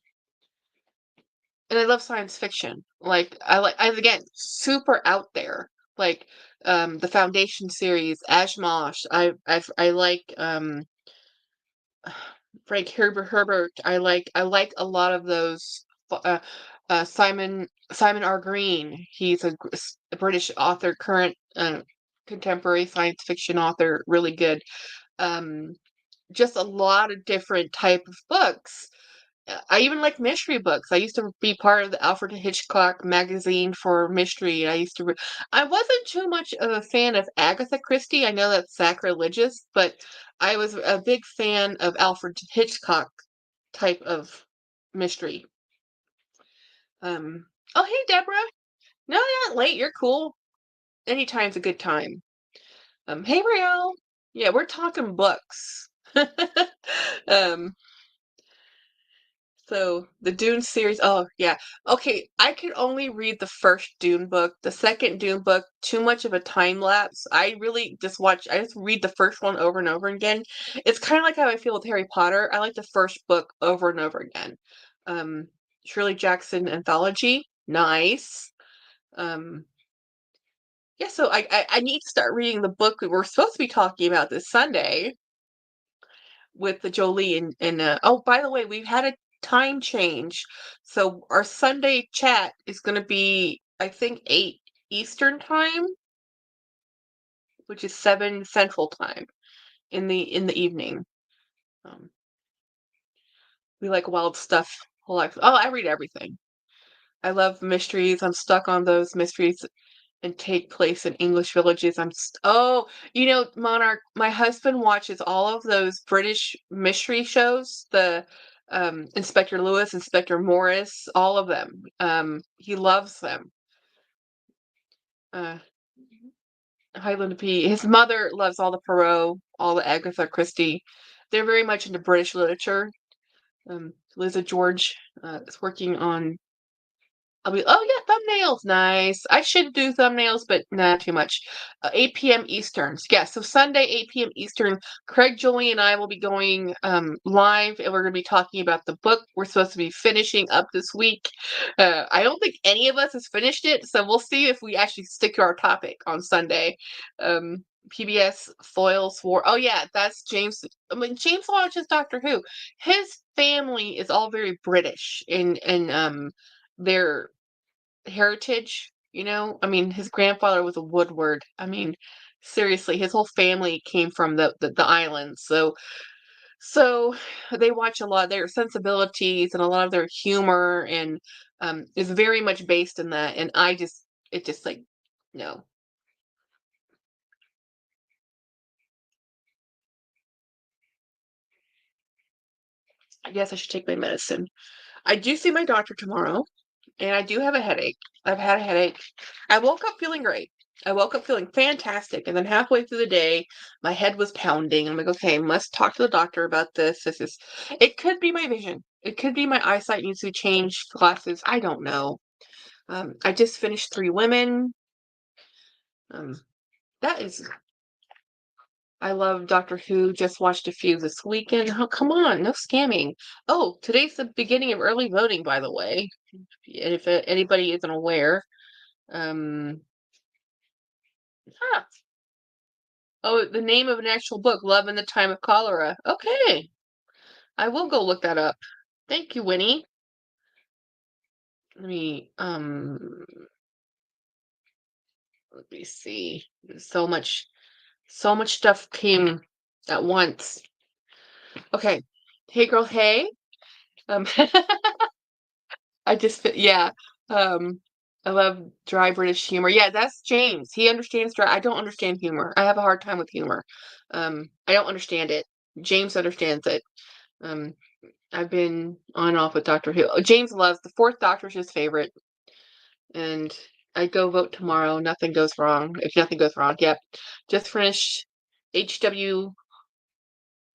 and I love science fiction. Again, super out there. Like the Foundation series, Ashmosh. I like Frank Herbert. I like a lot of those. Uh, Simon R. Green. He's a British author, current contemporary science fiction author. Really good. Um, just a lot of different type of books. I even like mystery books. I used to be part of the Alfred Hitchcock magazine for mystery. I wasn't too much of a fan of Agatha Christie. I know that's sacrilegious, but I was a big fan of Alfred Hitchcock type of mystery. Um, oh, hey, Deborah. No, you're not late. You're cool. Anytime's a good time. Hey, Riel. Yeah, we're talking books. um, So the Dune series, oh yeah. Okay, I could only read the first Dune book. The second Dune book, too much of a time lapse. I just read the first one over and over again. It's kind of like how I feel with Harry Potter. I like the first book over and over again. Um, Shirley Jackson anthology, nice. Um, yeah, so I need to start reading the book we were supposed to be talking about this Sunday with the Jolie, and oh, by the way, we've had a time change. So our Sunday chat is going to be, I think, 8 Eastern time, which is 7 Central time in the evening. Um, we like wild stuff. Oh, I read everything. I love mysteries. I'm stuck on those mysteries and take place in English villages. Oh, Monarch, my husband watches all of those British mystery shows, the Inspector Lewis, Inspector Morris, all of them. He loves them. Uh, Highland P. His mother loves all the Poirot, all the Agatha Christie. They're very much into British literature. Liza George is working on oh yeah, thumbnails, nice. I should do thumbnails, but not too much. 8 p.m. Eastern. Yeah, so Sunday, 8 p.m. Eastern. Craig, Julie, and I will be going live, and we're going to be talking about the book we're supposed to be finishing up this week. I don't think any of us has finished it, so we'll see if we actually stick to our topic on Sunday. PBS Foils War. Oh yeah, that's James. I mean, James watches Doctor Who. His family is all very British, and their heritage, I mean, his grandfather was a Woodward. I mean, seriously, his whole family came from the islands. So they watch a lot of their sensibilities, and a lot of their humor, and is very much based in that. And it just like, no. I guess I should take my medicine. I do see my doctor tomorrow, and I do have a headache. I've had a headache. I woke up feeling great. I woke up feeling fantastic, and then halfway through the day, my head was pounding. I'm like, okay, must talk to the doctor about this. This is, it could be my vision. It could be my eyesight needs to be changed. Glasses. I don't know. I just finished Three Women. Um, that is, I love Doctor Who. Just watched a few this weekend. Oh, come on, no scamming. Oh, today's the beginning of early voting, by the way. If anybody isn't aware. Um, huh. Oh, the name of an actual book, Love in the Time of Cholera. Okay. I will go look that up. Thank you, Winnie. Let me let me see. So much stuff came at once. Okay. Hey girl, hey. Um I just yeah. Um I love dry British humor. Yeah, that's James. He understands dry. I don't understand humor. I have a hard time with humor. I don't understand it. James understands it. Um I've been on and off with Doctor Who. Oh, James loves the Fourth Doctor's his favorite. And I go vote tomorrow. Nothing goes wrong. If nothing goes wrong, yep. Just finished HW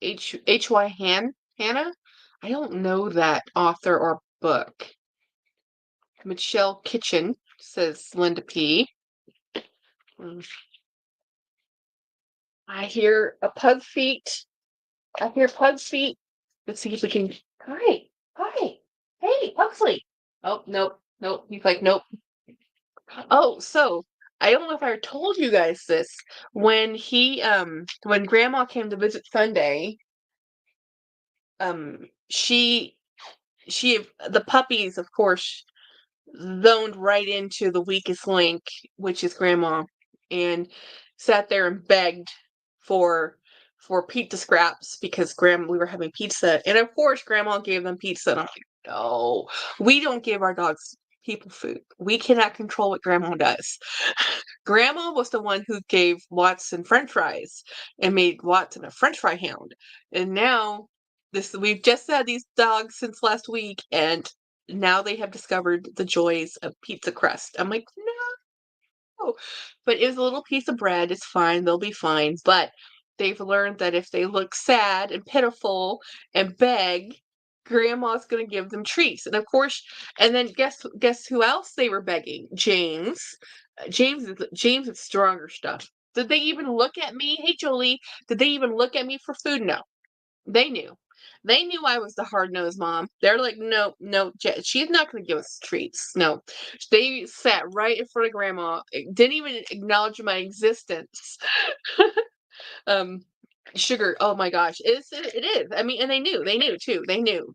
HY Hannah. I don't know that author or book. Michelle Kitchen, says Linda P. Mm, I hear a pug feet. I hear pug feet. Let's see if we can. Hi, hi, hey, Pugsley. Oh, nope, nope. He's like, nope. Oh, so I don't know if I told you guys this. When Grandma came to visit Sunday, she the puppies, of course, zoned right into the weakest link, which is Grandma, and sat there and begged for pizza scraps because Grandma we were having pizza, and of course Grandma gave them pizza, and I'm like, no, we don't give our dogs people food. We cannot control what Grandma does. Grandma was the one who gave Watson French fries and made Watson a French fry hound, and now this we've just had these dogs since last week, and now they have discovered the joys of pizza crust. I'm like, no. But it was a little piece of bread. It's fine. They'll be fine. But they've learned that if they look sad and pitiful and beg, Grandma's going to give them treats. And of course, and then guess who else they were begging? James. James is stronger stuff. Did they even look at me? Hey, Jolie, did they even look at me for food? No. They knew. They knew I was the hard-nosed mom. They're like, no, no, she's not going to give us treats. No. They sat right in front of Grandma, didn't even acknowledge my existence. um, Sugar, oh my gosh, it is. I mean, and they knew too. They knew,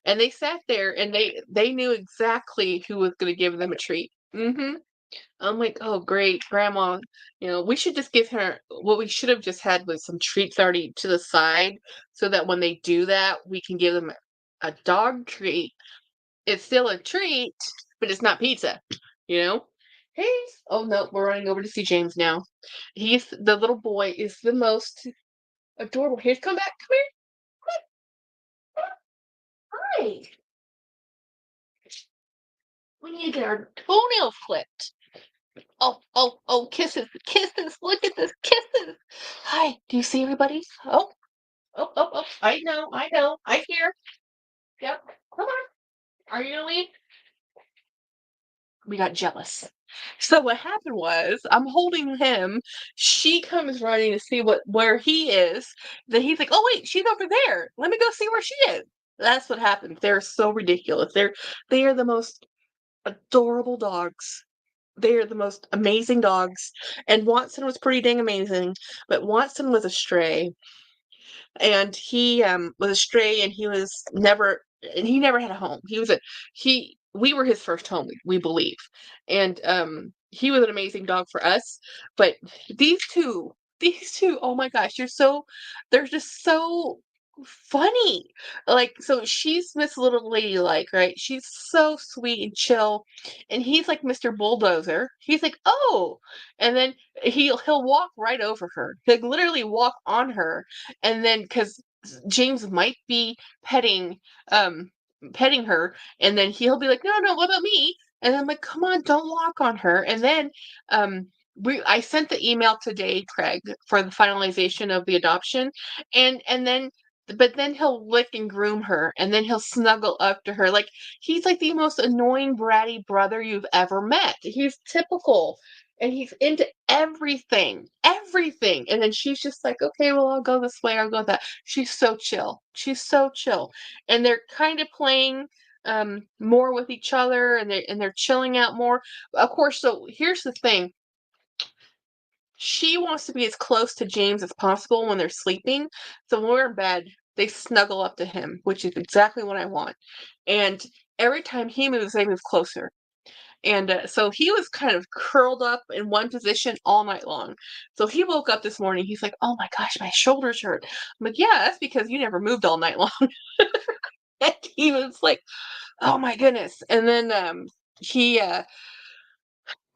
and they sat there and they knew exactly who was going to give them a treat. I'm like, oh, great, Grandma. We should just give her what we should have just had was some treats already to the side so that when they do that, we can give them a dog treat. It's still a treat, but it's not pizza, you know? Hey, oh no, we're running over to see James now. The little boy is the most adorable. Here's come back. Come here. Hi. We need to get our toenails clipped. Oh, oh, oh, kisses, kisses. Look at this, kisses. Hi, do you see everybody? Oh, oh, oh, oh. I know, I know. I hear. Yep. Come on. Are you gonna leave? We got jealous. So what happened was, I'm holding him. She comes running to see where he is. Then he's like, "Oh wait, she's over there. Let me go see where she is." That's what happened. They're so ridiculous. They are the most adorable dogs. They are the most amazing dogs. And Watson was pretty dang amazing, but Watson was a stray, and he was a stray, and he never had a home. He we were his first home, we believe. And he was an amazing dog for us, but these two, oh my gosh, they're just so funny. Like, so she's Miss Little Ladylike, right? She's so sweet and chill, and he's like Mr. Bulldozer. He's like, oh, and then he'll walk right over her. He'll literally walk on her, and then because James might be um petting her, and then he'll be like, no, no, what about me? And I'm like, come on, don't walk on her. And then I sent the email today, Craig, for the finalization of the adoption, and then but then he'll lick and groom her, and then he'll snuggle up to her. Like, he's like the most annoying, bratty brother you've ever met. He's typical, and he's into everything, everything. And then she's just like, okay, well, I'll go this way, I'll go that. She's so chill. She's so chill. And they're kind of playing more with each other, and they're chilling out more. Of course, so here's the thing. She wants to be as close to James as possible when they're sleeping. So when we're in bed, they snuggle up to him, which is exactly what I want. And every time he moves, they move closer. And so he was kind of curled up in one position all night long. So he woke up this morning. He's like, "Oh my gosh, my shoulders hurt." I'm like, "Yeah, that's because you never moved all night long." And he was like, "Oh my goodness." And then he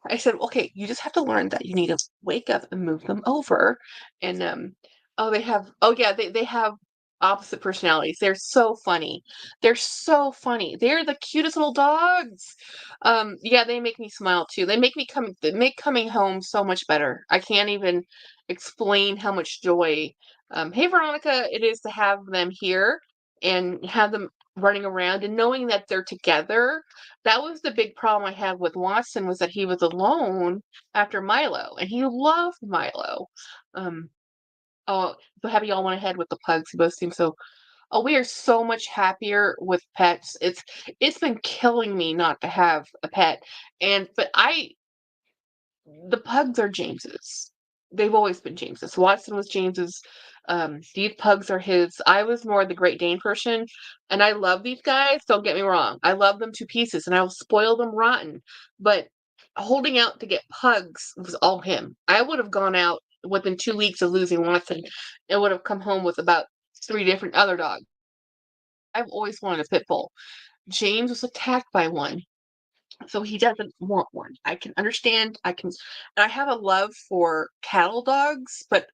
I said, "Okay, you just have to learn that you need to wake up and move them over." And oh yeah, they have opposite personalities. They're so funny. They're so funny. They're the cutest little dogs. Yeah, they make me smile too. They make coming home so much better. I can't even explain how much joy. Hey Veronica, it is to have them here and have them running around and knowing that they're together. That was the big problem I had with Watson, was that he was alone after Milo, and he loved Milo. Um, oh, so happy y'all went ahead with the pugs. You both seem so. Oh, we are so much happier with pets. It's been killing me not to have a pet, and but the pugs are James's. They've always been James's. Watson was James's. These pugs are his. I was more the Great Dane person, and I love these guys. Don't get me wrong. I love them to pieces, and I will spoil them rotten. But holding out to get pugs was all him. I would have gone out within 2 weeks of losing Watson and would have come home with about three different other dogs. I've always wanted a pit bull. James was attacked by one, so he doesn't want one. I can understand. I have a love for cattle dogs, but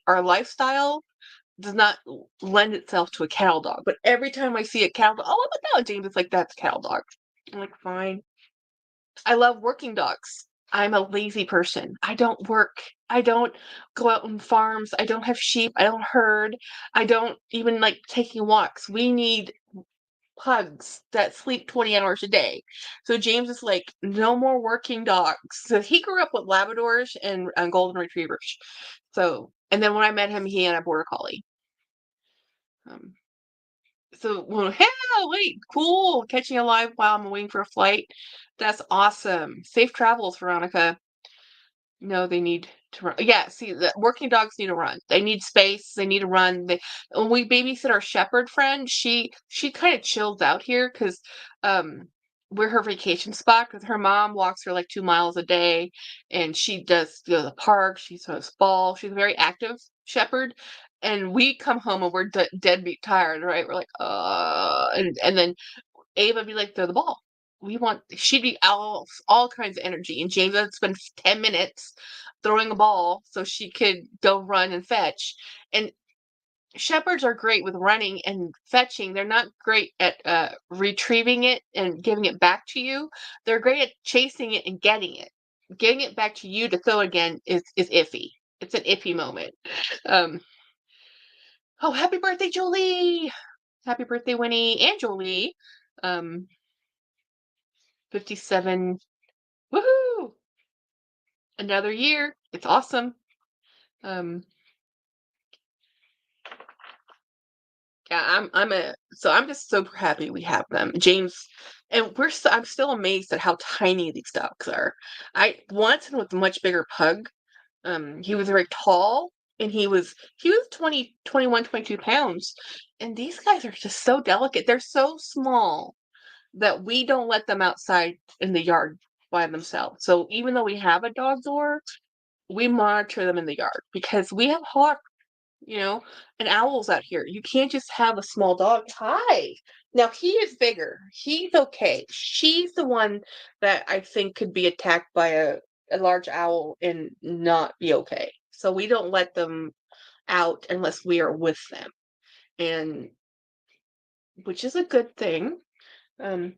our lifestyle does not lend itself to a cattle dog. But every time I see a cattle dog, oh, what about that, James? It's like, that's a cattle dog. I'm like, fine. I love working dogs. I'm a lazy person. I don't work. I don't go out on farms. I don't have sheep. I don't herd. I don't even like taking walks. We need pugs that sleep 20 hours a day. So James is like, no more working dogs. So he grew up with Labradors and Golden Retrievers. So, and then when I met him, he had a Border Collie. Um, so, well, hey, wait, cool. Catching a live while I'm waiting for a flight. That's awesome. Safe travels, Veronica. No, they need to run. Yeah, see, the working dogs need to run. They need space. They need to run. When we babysit our shepherd friend, she kind of chills out here because um we're her vacation spot, because her mom walks her like 2 miles a day, and she does go to the park. She throws ball. She's a very active shepherd, and we come home and we're deadbeat tired, right? We're like, and then Ava would be like, throw the ball. She'd be all kinds of energy. And James would spend 10 minutes throwing a ball so she could go run and fetch. And shepherds are great with running and fetching. They're not great at retrieving it and giving it back to you. They're great at chasing it and getting it. Getting it back to you to throw again is iffy. It's an iffy moment. Um, oh, happy birthday, Jolie! Happy birthday, Winnie and Jolie. Um, 57. Woohoo! Another year. It's awesome. Um, yeah, I'm just super happy we have them. James, and I'm still amazed at how tiny these dogs are. I Watson was a much bigger pug. He was very tall, and he was 20, 21, 22 pounds. And these guys are just so delicate. They're so small that we don't let them outside in the yard by themselves. So even though we have a dog door, we monitor them in the yard because we have hawks, and owls out here. You can't just have a small dog. Hi. Now he is bigger. He's okay. She's the one that I think could be attacked by a large owl and not be okay. So we don't let them out unless we are with them. And which is a good thing. Um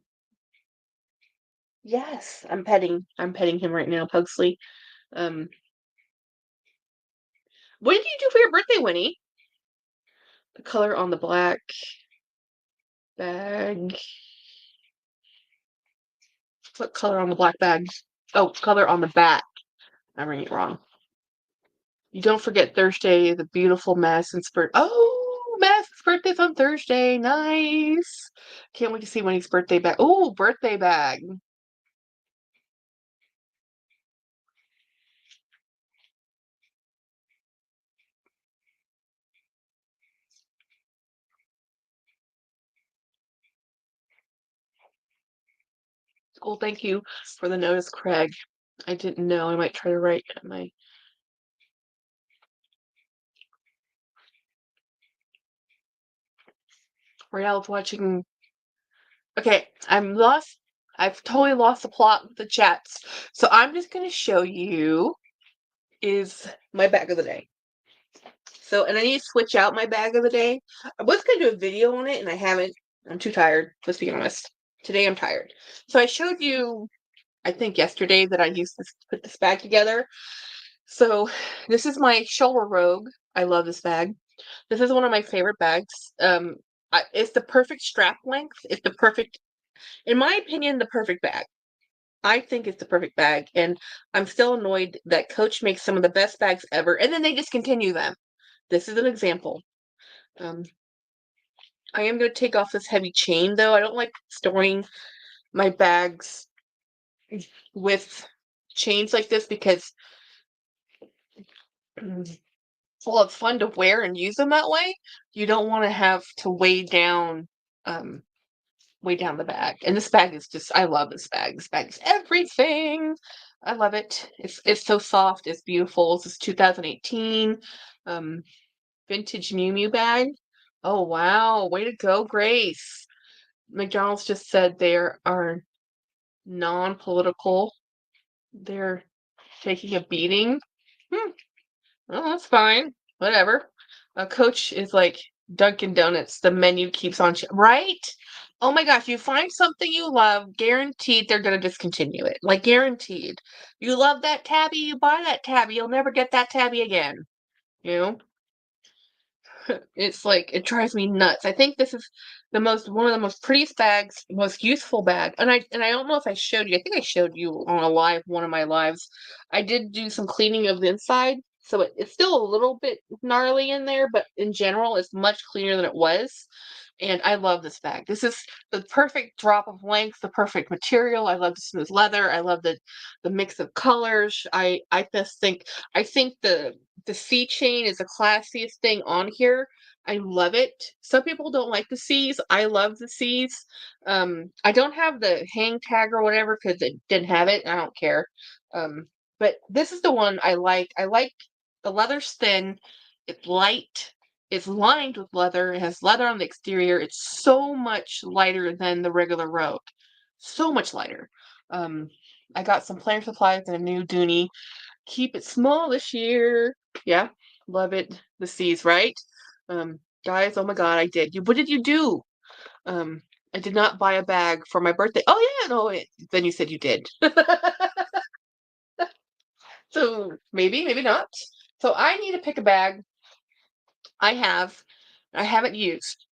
yes, I'm petting him right now, Pugsley. Um, what did you do for your birthday, Winnie? The color on the black bag. What color on the black bag? Oh, color on the back. I'm reading it wrong. You don't forget Thursday, the beautiful Madison's birthday. Oh, Madison's birthday's on Thursday. Nice. Can't wait to see Winnie's birthday bag. Oh, birthday bag. Cool. Thank you for the notice, Craig. I didn't know. I might try to write my. Right now, I was watching. Okay, I'm lost. I've totally lost the plot with the chats. So I'm just going to show you is my bag of the day. So, and I need to switch out my bag of the day. I was going to do a video on it, and I haven't. I'm too tired, let's be honest. Today I'm tired. So I showed you, I think yesterday, that I used to put this bag together. So this is my Shoulder Rogue. I love this bag. This is one of my favorite bags. It's the perfect strap length. It's the perfect, in my opinion, the perfect bag. I think it's the perfect bag, and I'm still annoyed that Coach makes some of the best bags ever, and then they discontinue them. This is an example. I am going to take off this heavy chain, though. I don't like storing my bags with chains like this because, well, it's fun to wear and use them that way. You don't want to have to um, weigh down the bag. And this bag is just, I love this bag. This bag is everything. I love it. It's so soft. It's beautiful. This is 2018 vintage Miu Miu bag. Oh, wow. Way to go, Grace. McDonald's just said there are non-political. They're taking a beating. Well, that's fine. Whatever. A Coach is like Dunkin' Donuts. The menu keeps on, right? Oh my gosh, you find something you love, guaranteed they're going to discontinue it. Like, guaranteed. You love that tabby, you buy that tabby. You'll never get that tabby again. You know? It's like, it drives me nuts. I think this is one of the most prettiest bags, most useful bag. And I don't know if I showed you. I think I showed you on one of my lives. I did do some cleaning of the inside, so it's still a little bit gnarly in there, but in general, it's much cleaner than it was. And I love this bag. This is the perfect drop of length, the perfect material. I love the smooth leather. I love the mix of colors. I think the C chain is the classiest thing on here. I love it. Some people don't like the C's. I love the C's. I don't have the hang tag or whatever because it didn't have it. I don't care. But this is the one I like. I like the leather's thin. It's light. It's lined with leather. It has leather on the exterior. It's so much lighter than the regular Rogue. So much lighter. Um, I got some planner supplies and a new Dooney. Keep it small this year. Yeah, love it. The C's, right? Guys, oh my God, I did. What did you do? I did not buy a bag for my birthday. Oh yeah, no, then you said you did. So maybe not. So I need to pick a bag. I haven't used.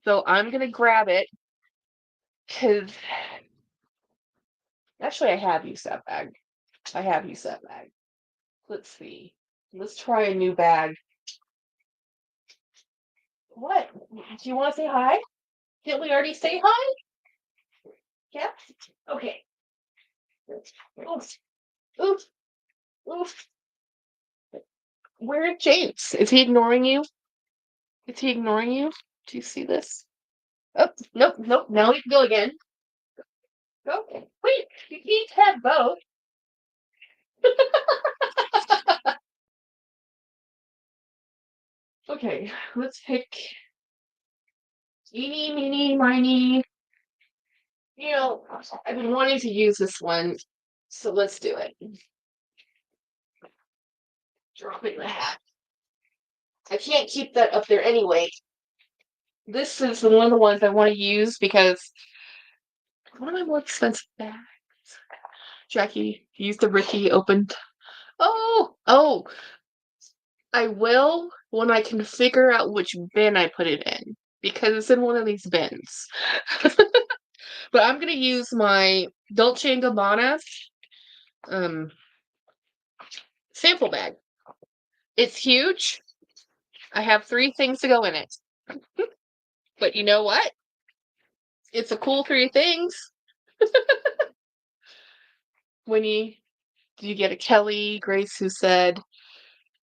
So I'm gonna grab it because actually I have used that bag. I have used that bag. Let's see. Let's try a new bag. What? Do you want to say hi? Didn't we already say hi? Yeah? Okay. Oof. Oof. Oof. Where is James? Is he ignoring you? Is he ignoring you? Do you see this? Oh, nope, nope. Now we can go again. Go. Wait, you can't have both. Okay, let's pick eeny, meeny, miny. You know, I've been wanting to use this one, so let's do it. Drop it in the hat. I can't keep that up there anyway. This is one of the ones I want to use because one of my more expensive bags. Jackie used the Ricky opened Oh, I will when I can figure out which bin I put it in because it's in one of these bins. But I'm gonna use my Dolce& and Gabbana um, sample bag. It's huge. I have 3 things to go in it. But you know what? It's a cool 3 things. When you get a Kelly Grace who said,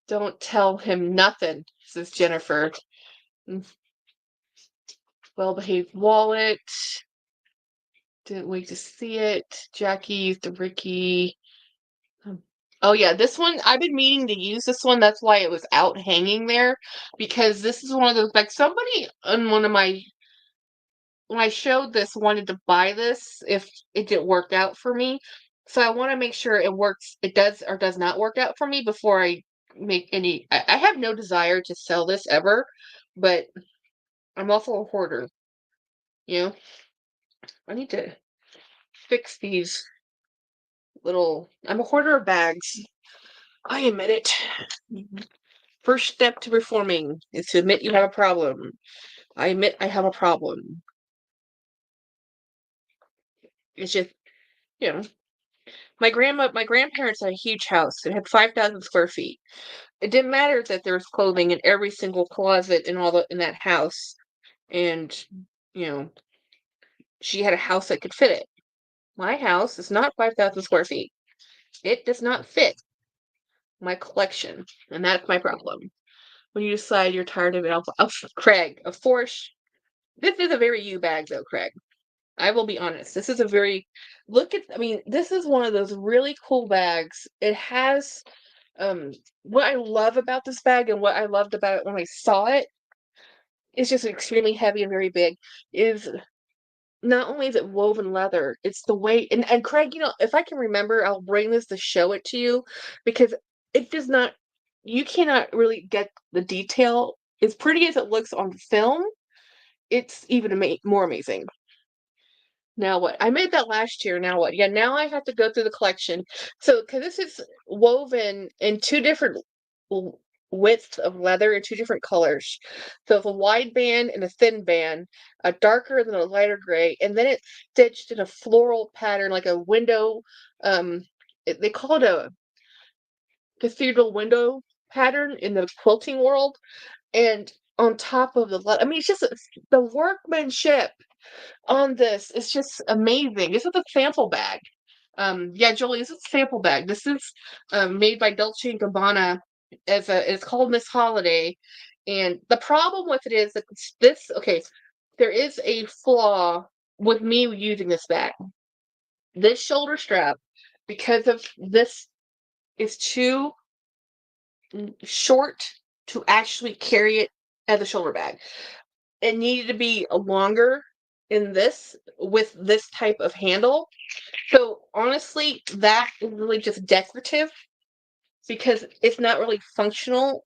"Don't tell him nothing," says Jennifer. Well-behaved wallet. Didn't wait to see it. Jackie, the Ricky. Oh yeah, this one I've been meaning to use this one. That's why it was out hanging there because this is one of those like somebody on one of my when I showed this wanted to buy this if it didn't work out for me. So I want to make sure it works, it does or does not work out for me before I make any. I have no desire to sell this ever, but I'm also a hoarder. You know, I need to fix these little. I'm a hoarder of bags. I admit it. First step to reforming is to admit you have a problem. I admit I have a problem. It's just, you know, my grandparents had a huge house. It had 5,000 square feet. It didn't matter that there was clothing in every single closet in that house, and you know, she had a house that could fit it. My house is not 5,000 square feet. It does not fit my collection, and that's my problem. When you decide you're tired of it, Craig, of course, this is a very you bag, though, Craig. I will be honest. This is a very I mean, this is one of those really cool bags. It has what I love about this bag and what I loved about it when I saw it is just extremely heavy and very big. Is not only is it woven leather, it's the way and Craig, if I can remember, I'll bring this to show it to you because it does not you cannot really get the detail. As pretty as it looks on film, it's even more amazing. Now what? I made that last year. Now what? Yeah, now I have to go through the collection. So, because this is woven in 2 different w widths of leather in 2 different colors. So it's a wide band and a thin band, a darker and then a lighter gray, and then it's stitched in a floral pattern like a window, they call it a cathedral window pattern in the quilting world, and on top of I mean, it's just the workmanship on this is just amazing. This is a sample bag. Yeah, Jolie, this is a sample bag. This is made by Dolce& and Gabbana it's called Miss Holiday. And the problem with it is that okay, there is a flaw with me using this bag. This shoulder strap, because of this, is too short to actually carry it as a shoulder bag. It needed to be longer in this with this type of handle. So honestly, that is really just decorative because it's not really functional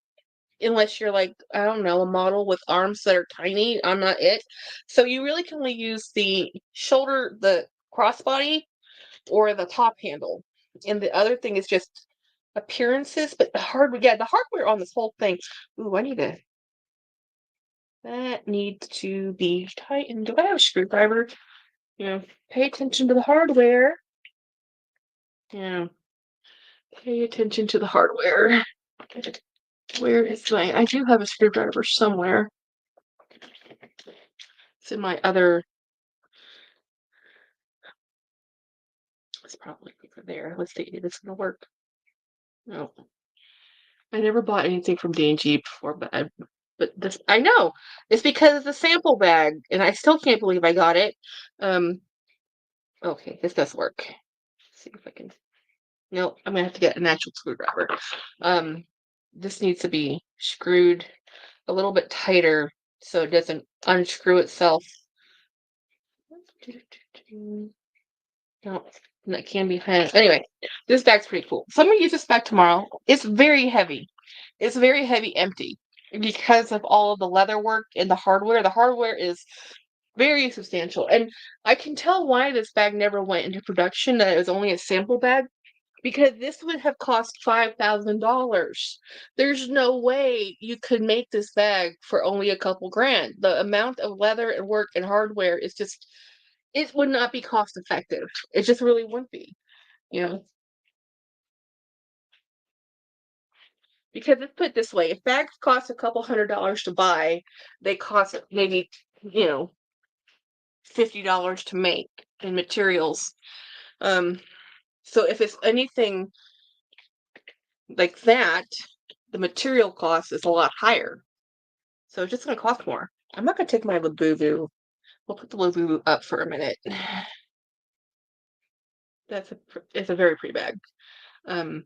unless you're like, I don't know, a model with arms that are tiny. I'm not it. So you really can only use the crossbody or the top handle. And the other thing is just appearances, but the hardware on this whole thing. Ooh, that needs to be tightened. Do I have a screwdriver? Pay attention to the hardware. Yeah, pay attention to the hardware. Where is I do have a screwdriver somewhere. It's in my other. It's probably over there. Let's see if it's gonna work. No, I never bought anything from D&G before, but this I know it's because it's a sample bag, and I still can't believe I got it. Okay, this does work. Let's see if I can. No, I'm gonna have to get an actual screwdriver. This needs to be screwed a little bit tighter so it doesn't unscrew itself. No, that can be hand. Anyway, this bag's pretty cool. So I'm gonna use this bag tomorrow. It's very heavy. It's very heavy empty because of all of the leather work and the hardware. The hardware is very substantial. And I can tell why this bag never went into production, that it was only a sample bag. because this would have cost $5,000. There's no way you could make this bag for only a couple grand. The amount of leather and work and hardware is just, it would not be cost effective. It just really wouldn't be, you know. Because let's put it this way, if bags cost a couple $100 to buy, they cost maybe, you know, $50 to make in materials. Um, so if it's anything like that, the material cost is a lot higher. So it's just gonna cost more. I'm not gonna take my Labubu. We'll put the Labubu up for a minute. It's a very pretty bag. Um,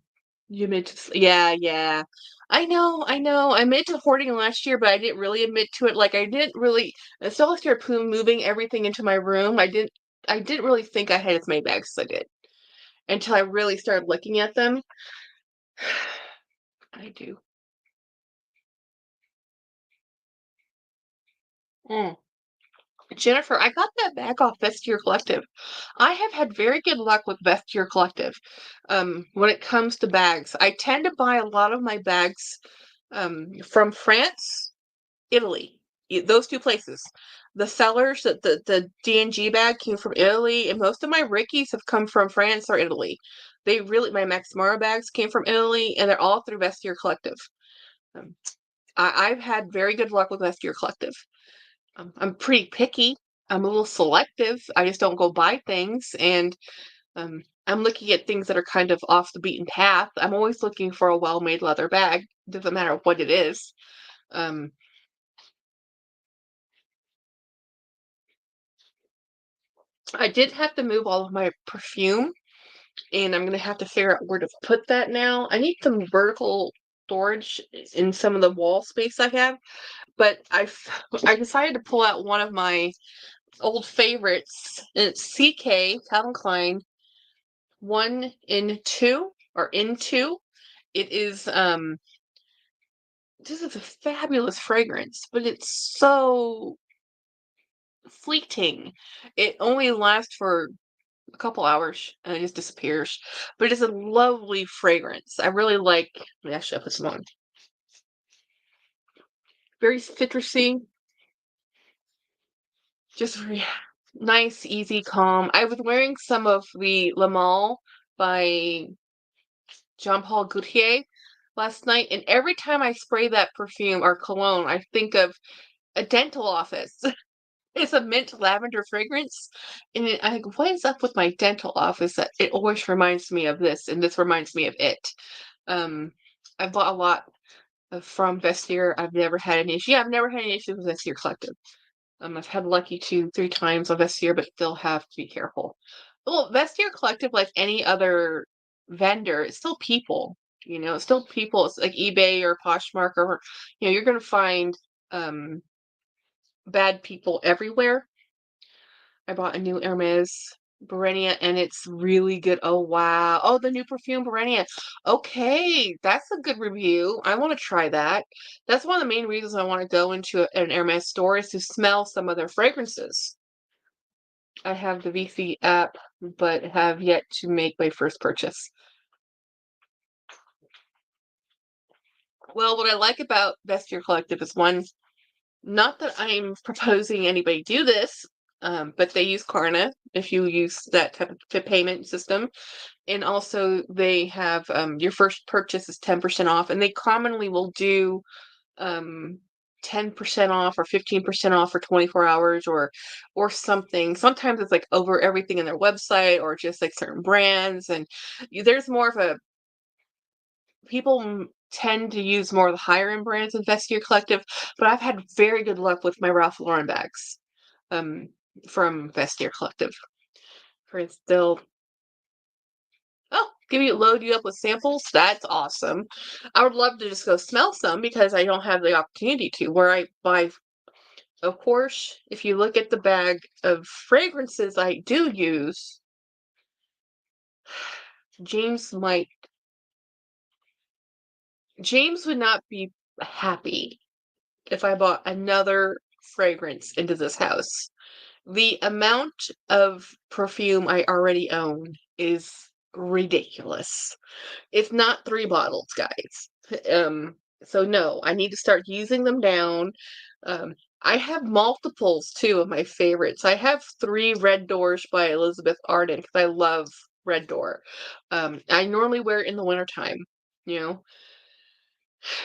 you admit to, yeah, yeah. I know. I admitted to hoarding last year, but I didn't really admit to it. Like I didn't really until I started moving everything into my room. I didn't really think I had as many bags as I did until I really started looking at them. I do. Mm. Jennifer, I got that bag off Vestiaire Collective. I have had very good luck with Vestiaire Collective. When it comes to bags, I tend to buy a lot of my bags from France, Italy. Those two places. The sellers, the D&G bag came from Italy, and most of my Rickies have come from France or Italy. My Max Mara bags came from Italy, and they're all through Vestiaire Collective. Um, I've had very good luck with Vestiaire Collective. I'm pretty picky. I'm a little selective. I just don't go buy things, and I'm looking at things that are kind of off the beaten path. I'm always looking for a well-made leather bag. Doesn't matter what it is. Um, I did have to move all of my perfume, and I'm gonna have to figure out where to put that now. I need some vertical storage in some of the wall space I have, but I decided to pull out one of my old favorites. And it's CK Calvin Klein 1 in 2 or in 2. It is this is a fabulous fragrance, but it's so fleeting. It only lasts for a couple hours and it just disappears. But it's a lovely fragrance. I really like. Actually, I'll put some on. Very citrusy, just very nice, easy, calm. I was wearing some of the Le Male by Jean Paul Gaultier last night, and every time I spray that perfume or cologne, I think of a dental office. It's a mint lavender fragrance, and I think, what is up with my dental office? That it always reminds me of this, and this reminds me of it. Um, I bought a lot from Vestiaire. I've never had any issue. Yeah, I've never had any issues with Vestiaire Collective. I've had lucky 2, 3 times on Vestiaire, but still have to be careful. Well, Vestiaire Collective, like any other vendor, it's still people. It's still people. It's like eBay or Poshmark, or you're gonna find um bad people everywhere. I bought a new Hermes Berenia and it's really good. Oh wow. Oh, the new perfume Berenia. Okay, that's a good review. I want to try that. That's one of the main reasons I want to go into an Hermes store is to smell some of their fragrances. I have the VC app, but have yet to make my first purchase. Well, what I like about Vestiaire Collective is one, not that I'm proposing anybody do this, but they use Klarna if you use that type of payment system. And also they have your first purchase is 10% off, and they commonly will do um 10% off or 15% off for 24 hours or something. Sometimes it's like over everything in their website or just like certain brands, and there's more of a people tend to use more of the higher end brands in Vestiaire Collective, but I've had very good luck with my Ralph Lauren bags um from Vestiaire Collective. For still load you up with samples. That's awesome. I would love to just go smell some because I don't have the opportunity to. Where I buy, of course, if you look at the bag of fragrances I do use, James might James would not be happy if I bought another fragrance into this house. The amount of perfume I already own is ridiculous. It's not 3 bottles, guys. So no, I need to start using them down. Um, I have multiples too of my favorites. I have 3 Red Doors by Elizabeth Arden because I love Red Door. I normally wear it in the wintertime, you know?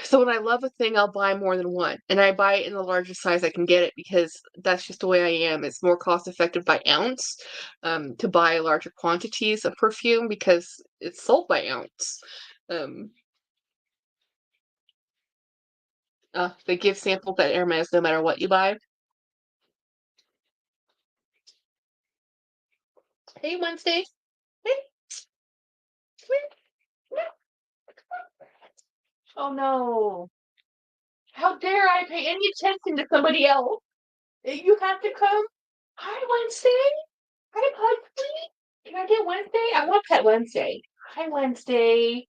So when I love a thing, I'll buy more than one, and I buy it in the largest size I can get it because that's just the way I am. It's more cost effective by ounce, to buy larger quantities of perfume because it's sold by ounce. Um, they give samples at Hermes no matter what you buy. Hey, Wednesday. Hey, come here. Oh no. How dare I pay any attention to somebody else? You have to come. Hi, Wednesday. Hi, Pugsley. Can I get Wednesday? I want Pet Wednesday. Hi, Wednesday.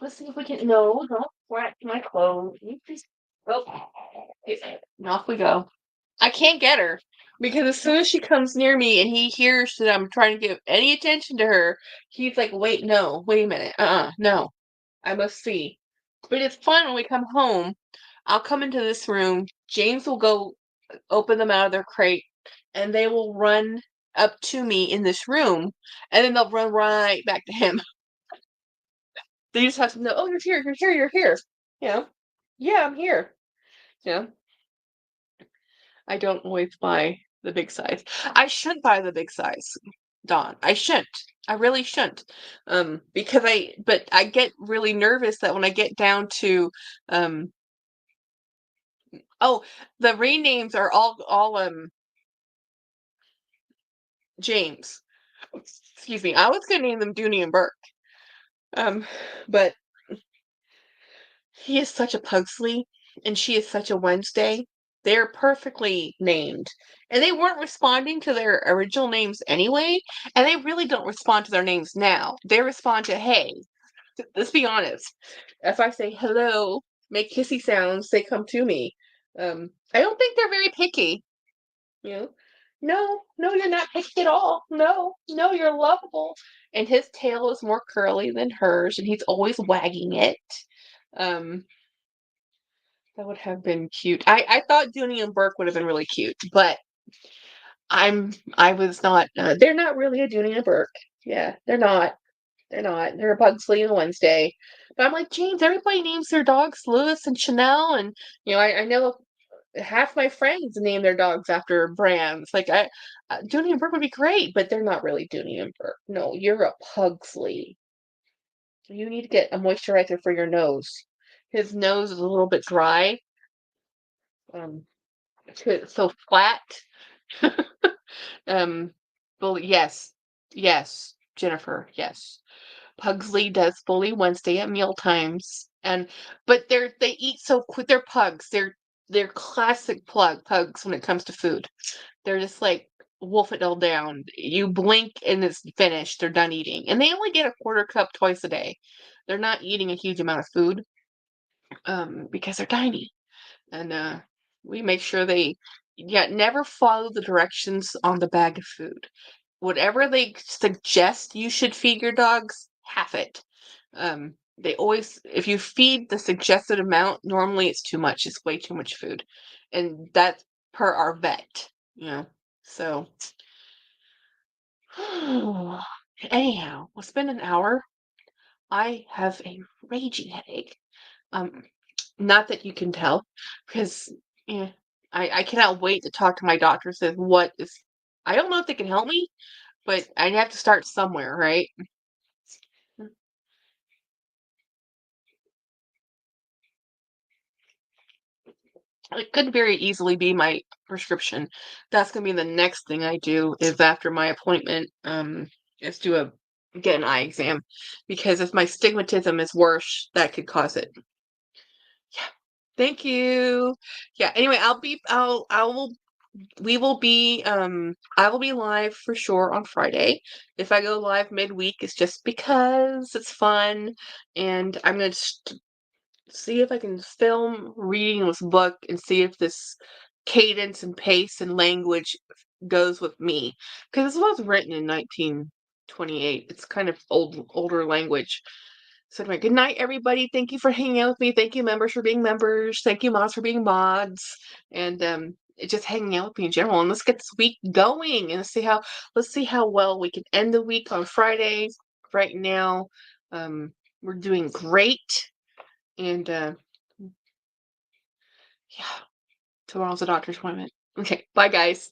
Let's see if we can. No, don't whack my clothes. You just. Oh, and off we go. I can't get her because as soon as she comes near me and he hears that I'm trying to give any attention to her, he's like, "Wait, no, wait a minute. No, I must see." But it's fun when we come home. I'll come into this room. James will go open them out of their crate, and they will run up to me in this room, and then they'll run right back to him. They just have to know, "Oh, you're here, you're here, you're here." You know? Yeah, I'm here. You know? I don't always buy the big size. I should buy the big size, Dawn. I shouldn't. I really shouldn't. Because but I get really nervous that when I get down to, um, oh, the renames are all James. Excuse me. I was gonna name them Dooney and Burke. Um, but he is such a Pugsley, and she is such a Wednesday. They're perfectly named. And they weren't responding to their original names anyway, and they really don't respond to their names now. They respond to hey. Let's be honest. If I say hello, make kissy sounds, they come to me. I don't think they're very picky. You know? No, no, you're not picky at all. No, no, you're lovable. And his tail is more curly than hers, and he's always wagging it. Um, that would have been cute. I thought Dooney and Burke would have been really cute, but I was not. They're not really a Dooney and Burke. Yeah, they're not. They're not. They're a Pugsley and a Wednesday. But I'm like, James, everybody names their dogs Lewis and Chanel, and I know half my friends name their dogs after brands. Like Dooney and Burke would be great, but they're not really Dooney and Burke. No, you're a Pugsley. You need to get a moisturizer for your nose. His nose is a little bit dry. Um, it's so flat. Um, well, yes, yes, Jennifer, yes. Pugsley does fully Wednesday at meal times, but they eat so quick. They're pugs. They're classic pugs when it comes to food. They're just like wolf it all down. You blink and it's finished. They're done eating, and they only get a quarter cup twice a day. They're not eating a huge amount of food, because they're tiny, and we make sure they never follow the directions on the bag of food. Whatever they suggest you should feed your dogs, half it. They always, if you feed the suggested amount, normally it's too much. It's way too much food, and that's per our vet. You know, so anyhow, it's been an hour. I have a raging headache. Um, Not that you can tell, because yeah, I cannot wait to talk to my doctor. Says what is. I don't know if they can help me, but I'd have to start somewhere, right? It could very easily be my prescription. That's gonna be the next thing I do is after my appointment, is get an eye exam because if my stigmatism is worse, that could cause it. Yeah. Thank you. Yeah. Anyway, I will we will be I will be live for sure on Friday. If I go live midweek, it's just because it's fun, and I'm gonna see if I can film reading this book and see if this cadence and pace and language goes with me. Because this was written in 1920 28. It's kind of older language. So anyway, good night, everybody. Thank you for hanging out with me. Thank you, members, for being members. Thank you, mods, for being mods. And just hanging out with me in general. And let's get this week going and let's see how well we can end the week on Friday. Right now, we're doing great. And yeah, tomorrow's a doctor's appointment. Okay, bye guys.